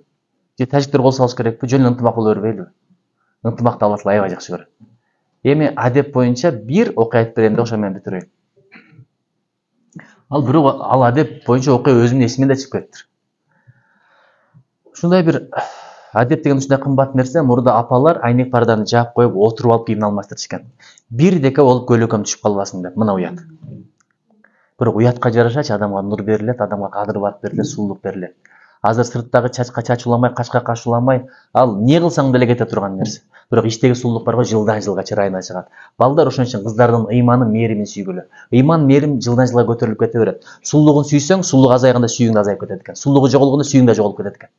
Же тажиктер кол салыш керекпи? Жөн эле ынтымак боло бербейлиби? Ынтымакты Алла Таала аябай жакшы көрөт. Эми адеп боюнча бир окуя айтып берейин да ошо менен бүтүрөйүн. Ал адеп боюнча окуя өзүмдүн эсимден да чыгып кетти. Ушундай бир адеп деген ушундай кымбат нерсе, мурда апалар айнек парданы жаап коюп, отуруп алып кийим алмаштырышкан. Бир дека болуп көйлөкөм түшүп калбасын деп, мына уят. Бирок уятка жарашачы адамга нур берилет, адамга кадыр бат берилет, сулуулук берилет. Азыр сырттагы чачка чач уламай, качка каш уламай, ал не кылсаң деле кете турган нерсе. Бирок иштеги сулуулук бар го, жылдан жылга чырайына чыгат. Балдар ошон үчүн кыздардын ыйманы, мээримин сүйгүлө. Ыйман, мээрим жылдан жылга көтөрүлүп кете берет. Сулуулугун сүйсөң, сулуулугу азайганда сүйүүң да азайып кетет экен. Сулуулугу жоголгондо сүйүүң да жоголуп кетет экен.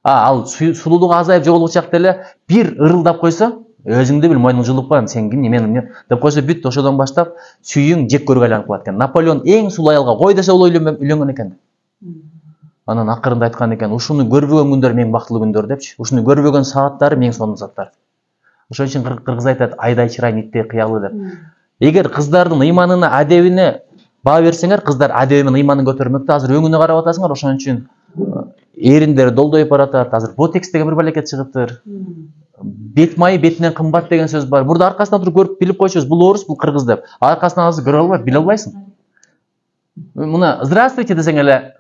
Ал сулуулугу азайып жоголуп чак деле бир ырылдап койсоң, өзүңдү бил, мойнуң жылып калган, сен ким, мен деп койсо бүт, ошодон баштап сүйүүң жек көргө айланып калат экен. Наполеон эң сулуу аялга кой десе ол үйлөнгөн экен. Анан акырында айткан экен, ушуну көрбөгөн күндөр менин бактылуу күндөр депчи. Ушуну көрбөгөн сааттары менин сонун сааттар. Ошон үчүн кыргыз айтат, айдай чырайын иттей кыялы деп. Эгер кыздардын ыйманына, адебине баа берсеңер, кыздар адеби менен ыйманын көтөрмөктө. Азыр өңүнө карап атасыңар, ошон үчүн эриндери долдоюп баратат. Азыр ботекс деген бир балекет чыгыптыр. Бет майы бетинен кымбат деген сөз бар. Бурда аркасынан туруп көрүп билип койчубуз, бул орус, бул кыргыз деп. Аркасынан азыр көрө албай, биле албайсың. Мына здравствуйте десең эле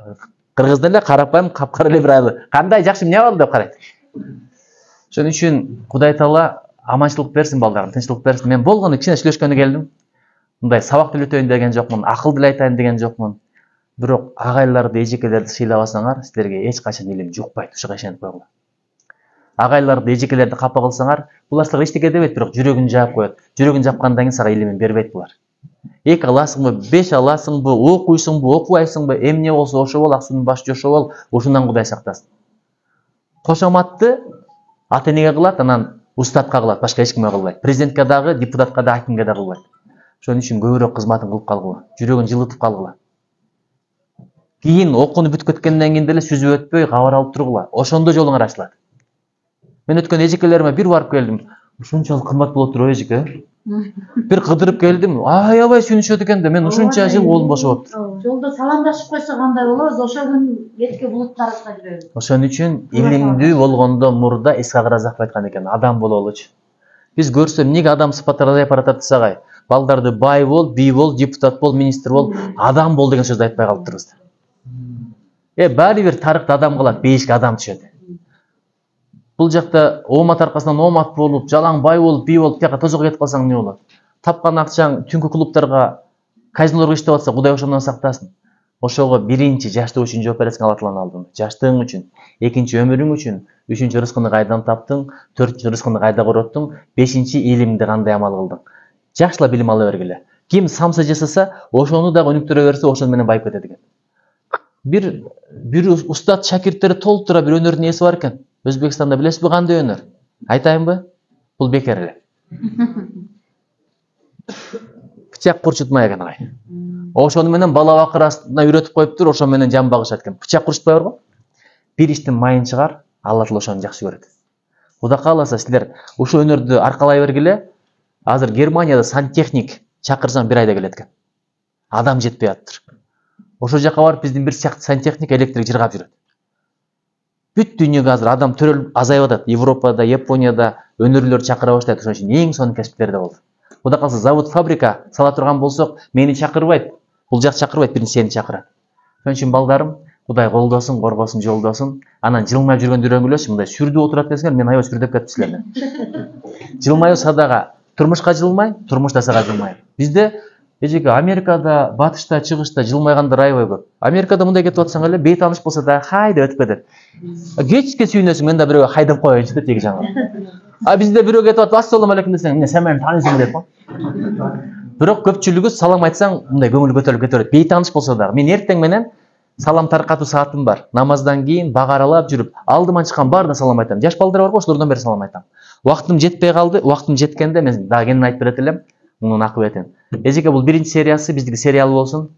кыргыз деле карапайым, капкара эле бир айлы. Кандай жакшы, эмне болду деп карайт. Ошон үчүн Кудай Таала аманчылык берсин балдарым, тынччылык берсин. Мен болгону кичине сүйлөшкөнү келдим. Мындай сабак деле өтөйүн деген жокмун, акыл деле айтайын деген жокмун. Бирок агайларды, эжекелерди сыйлабасаңар, силерге эч качан илим жукпайт, ушуга ишенип койгула. Агайларды, эжекелерди капа кылсаңар, булар сага эчтеке дебейт, бирок жүрөгүн жаап коет. Жүрөгүн жапкандан кийин сага илимин бербейт булар. 2 аласыңбы, 5 аласыңбы, окуйсуңбу, окубайсыңбы, эмне болсо ошо бол, аксынын баш жошо бол, ушундан Кудай сактасын. Кошоматты ата энеге кылат, анан устатка кылат, башка эч кимге кылбайт. Президентке дагы, депутатка дагы, акимге дагы кылбайт. Ошон үчүн көбүрөөк кызматын кылып калгыла, жүрөгүн жылытып калгыла. Кийин окууну бүтүп кеткенден кийин деле сүзүп өтпөй кабар алып тургула. Ошондо жолуңар ачылат. Мен өткөн эжекелериме бир барып келдим. Ушунчалык кымбат болот туруп эжеке. Бир кыдырып келдим. Аябай сүйүнүшөт экен да, мен ушунча жыл колум бошоп отур. Жолдо саламдашып койсо кандай болобуз? Ошо күн кетке булуттарыбызга жүрөбүз. Ошон үчүн илимдүү болгондо мурда Исхак Разаков айткан экен, адам бололучу. Биз көрсөм эмнеге адам сыпаттары азайып баратат десагай, балдарды бай бол, бий бол, депутат бол, министр бол, адам бол деген сөздү айтпай калыптырбыз. Баары бир тарыхта адам калат, бейишке адам түшөт. Бул жакта оомат аркасынан оомат болуп, жалаң бай болуп, бий болуп, тияка тозого кетип калсаң эмне болот? Тапкан акчаң түнкү клубтарга, казинолорго иштеп атса, Кудай ошондон сактасын. Ошого биринчи жаштык үчүн жооп бересиң Алла Тааланын алдында. Жаштыгың үчүн, экинчи өмүрүң үчүн, үчүнчү рызкыңды кайдан таптың, төртүнчү рызкыңды кайда короттуң, бешинчи илимди кандай амал кылдың. Жакшыла билим ала бергиле. Ким самса жасаса, ошону дагы өнүктүрө берсе, ошону менен байып кетет экен. Бир устат шакирттери толтура бир өнөрдүн ээси бар экен. Өзбекстанда билесизби кандай өнөр? Айтайынбы? Бул бекер эле. Пычак курчутмай экен агай. Ошону менен бала бакырасына үйрөтүп коюптур, ошо менен жан багышат экен. Пычак курчутпай барго? Бир иштин майын чыгар, Алла Таала ошону жакшы көрөт. Кудай кааласа силер ушул өнөрдү аркалай бергиле. Азыр Германияда сантехник чакырсаң 1 айда келет экен. Адам жетпей атыр. Ошол жака барып биздин бир сыяктуу сантехник электрик жыргап жүрөт. Бүт дүйнөгө азыр адам төрөлүп азайып атат. Европада, Японияда өнөрлөр чакыра баштайт. Ошон үчүн эң сонун кесиптерде болду. Кудай кааласа завод, фабрика сала турган болсок, мени чакырбайт. Бул жак чакырбайт, биринчи сени чакырат. Ошон үчүн балдарым, Кудай колдосун, коргосун, жолдосун. Анан жылмайып жүргөндү үйрөнгүлөчү. Мындай сүрдүп отурат десеңер, мен аябай сүрдөп кетипсилер. Жылмайуу садага, турмушка жылмай, турмуш да сага жылмайт. Бизде эжеке Америкада, батышта, чыгышта жылмайгандар аябай көп. Америкада мындай кетип атсаң эле, бейт болсо да хайда өтүп кетет. Кечке сүйүнөсүң, мен да бирөөгө хайдап коеюнчу деп теги жаңы. Бизде бирөө кетип атып, ассалам алейкум десең, эмне сен мени таанысың деп го. Бирок көпчүлүгү салам айтсаң, мындай көңүл көтөрүлүп кетет. Бейт болсо да. Мен эртең менен салам таркатуу саатым бар. Намаздан кийин бага аралап жүрүп, алдыма чыккан баарына салам айтам. Жаш балдар барбы, ошолордон бери салам айтам. Убактым жетпей калды, убактым жеткенде мен дагы кенен айтып берет элем. Мунун акыбетін. Эжеке бул биринчи сериясы, биздики сериал болсун,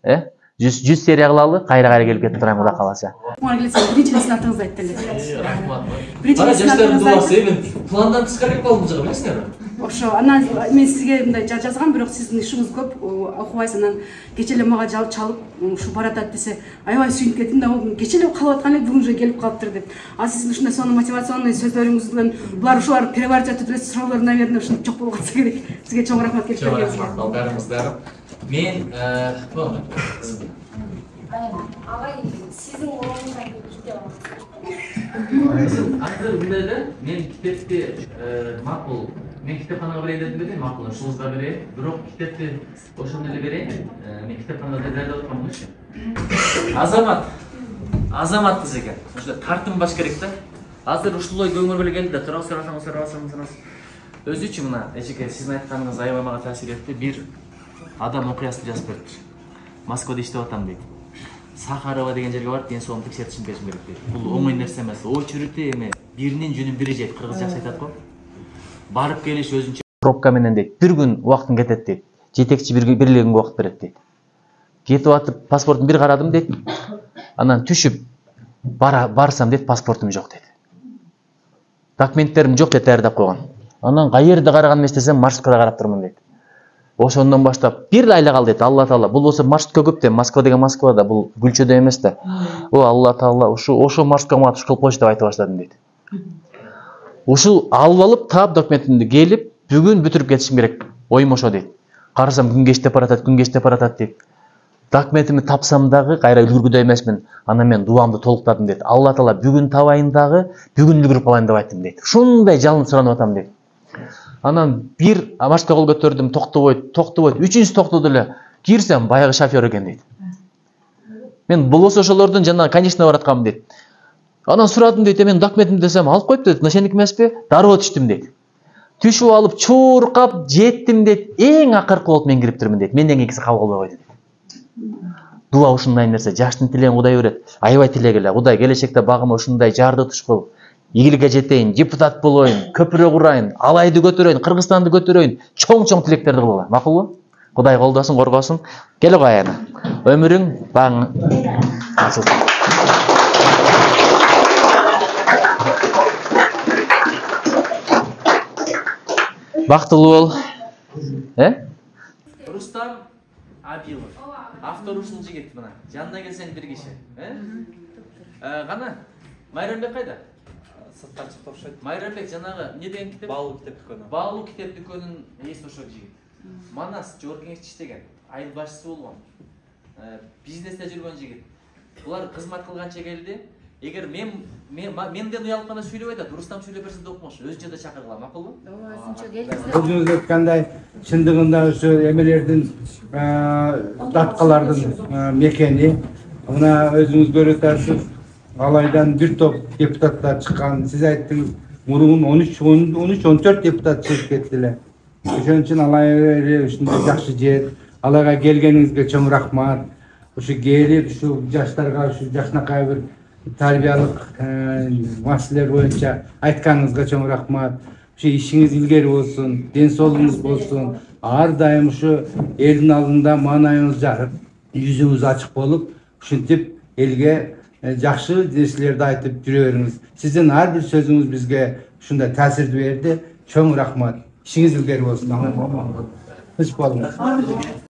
100 серия кылалы, кайра келип кетип турайм Кудай кааласа. Биринчи лесинатыңызды айтты эле. Рахмат. Биринчи жаштардын дубасы мен пландан тышкары калып калдым жага, билесиңерби? Ошо анан мен сизге мындай жазгам, бирок сиздин ишиңиз көп, окубайсыз. Анан кече эле мага чалып, ушу баратат десе, аябай сүйүнүп кеттим да, кече эле калып аткан эле бүгүн уже келип калыптыр деп. Сиздин ушундай сонун мотивационный сөздөрүңүз менен булар ушулар переварить этип эле суроолор, наверное, ушинтип жок болуп калса керек. Сизге чоң рахмат келип келгениңизге. Балдарыңыздар. Мен Агай, сиздин ордуңузда китеп Азыр мындай эле, мен китепти макул, мен китепканага берейин дедим, макул, ушуңузга берейин. Бирок китепти ошондо эле берейин. Мен китепканада даярдап атканмынчы. Азамат кыз экен. Ошо тартым баш керек да. Азыр ушулой көңүл беле келди да, турасыз. Өзүчү мына эжеке сиздин айтканыңыз аябай мага таасир этти. Бир адам окуясын жазып берипти. Москвада иштеп атам дейт. Сахарова деген жерге барып, ден соолугумду текшертишим керек дейт. Бул оңой нерсе эмес. Ой чүрүтү эме биринин жүнүн бири жейт. Кыргыз жакшы айтат го. Барып келиш өзүнчө пробка менен дейт. Бир күн убактың кетет дейт. Жетекчи бирлигинге убакыт берет дейт. Кетип атып, паспортун бир карадым дейт. Анан түшүп барсам дейт, паспортум жок дейт. Документтерим жок деп даярдап койгон. Анан кайерде караган эмес десем, маршруткада карап турмун дейт. Ошондон баштап бир айла кал дейт. Алла таала. Бул болсо маршрутка көп да, Москва деген Москвада, бул Гүлчөдө эмес да. О Алла таала, ошо маршрутка мага туш кылып койчу деп айтып баштадым дейт. Ушул алып алып, таап документимди келип, бүгүн бүтүрүп кетишим керек. Оюм ошо дейт. Карасам күн кечтеп баратат дейт. Документимди тапсам дагы кайра үлгүргүдөй эмесмин. Анан мен дуамды толуктадым дейт. Алла таала бүгүн табайын дагы, бүгүн үлгүрүп калайын деп айттым дейт. Ушундай жалын суранып атам дейт. Анан бир маршрутка кол көтөрдүм, токтобойт. 3-үncүсү токтоду эле. Кирсем, баягы шофер экен дейт. Мен болосо ошолордун жана конечно бараткам дейт. Анан сурадым дейт, мен документимди десем, алып коюп дейт. Мына сеники эмеспи? Дароо түштүм дейт. Түшүп алып, чуркап, жеттим дейт. Эң акыркы болуп мен кириптирмин дейт. Менден кийинкиси кабыл албай койду дейт. Дуа ушундай нерсе, жаштын тилегин Кудай берет. Аябай тилегиле. Кудай келечекте багыма ушундай жарды туш кылып, ийгиликке жетейин, депутат болоюн, көпүрө курайын, алайды көтөрөйүн, Кыргызстанды көтөрөйүн, чоң тилектерди кылгыла. Макулбу? Кудай колдосун, коргосун. Кел кой ана. Өмүрүң баң. Бактылуу бол. Рустам Абилов. Автор ушул жигит мына. Жанына келсең бир киши. Кана? Майрамбек кайда? Сырттан чыгып окшойт. Майрамбек жанагы эмне деген китеп? Баалуу китеп дүкөнү. Баалуу китеп дүкөнүн ээси ошол жигит. Манас жогорку кеңеште иштеген, айыл башчысы болгон. Бизнесте жүргөн жигит. Булар кызмат кылганча келди. Эгер менден уялып гана сүйлөп айтат, Рустам сүйлөп берсе да окумош, өзүнчө да чакыргыла, макулбу? Ооба, өзүнчө келдиңиз. Өзүңүз айткандай, чындыгында ушу эмелердин, даткалардын мекени. Мына өзүңүз көрүп атасыз, алайдан бир топ депутаттар чыккан. Сиз айттыңыз, мурун 13-14 депутат чыгып кетти эле. Ошон үчүн алай ушундай жакшы жер. Алайга келгениңизге чоң рахмат. Ушу келип, ушу жаштарга ушу жакшынакай бир тарбиялык маселелер боюнча айтканыңызга чоң рахмат. Ушу ишиңиз илгери болсун, ден соолугуңуз болсун. Ар дайым ушу элдин алдында маанайыңыз жарык, жүзүңүз ачык болуп, ушинтип элге жакшы нерселерди айтып жүрө бериңиз. Сиздин ар бир сөзүңүз бизге ушундай таасирди берди. Чоң рахмат. İşiniz ilgili olsun. Hiç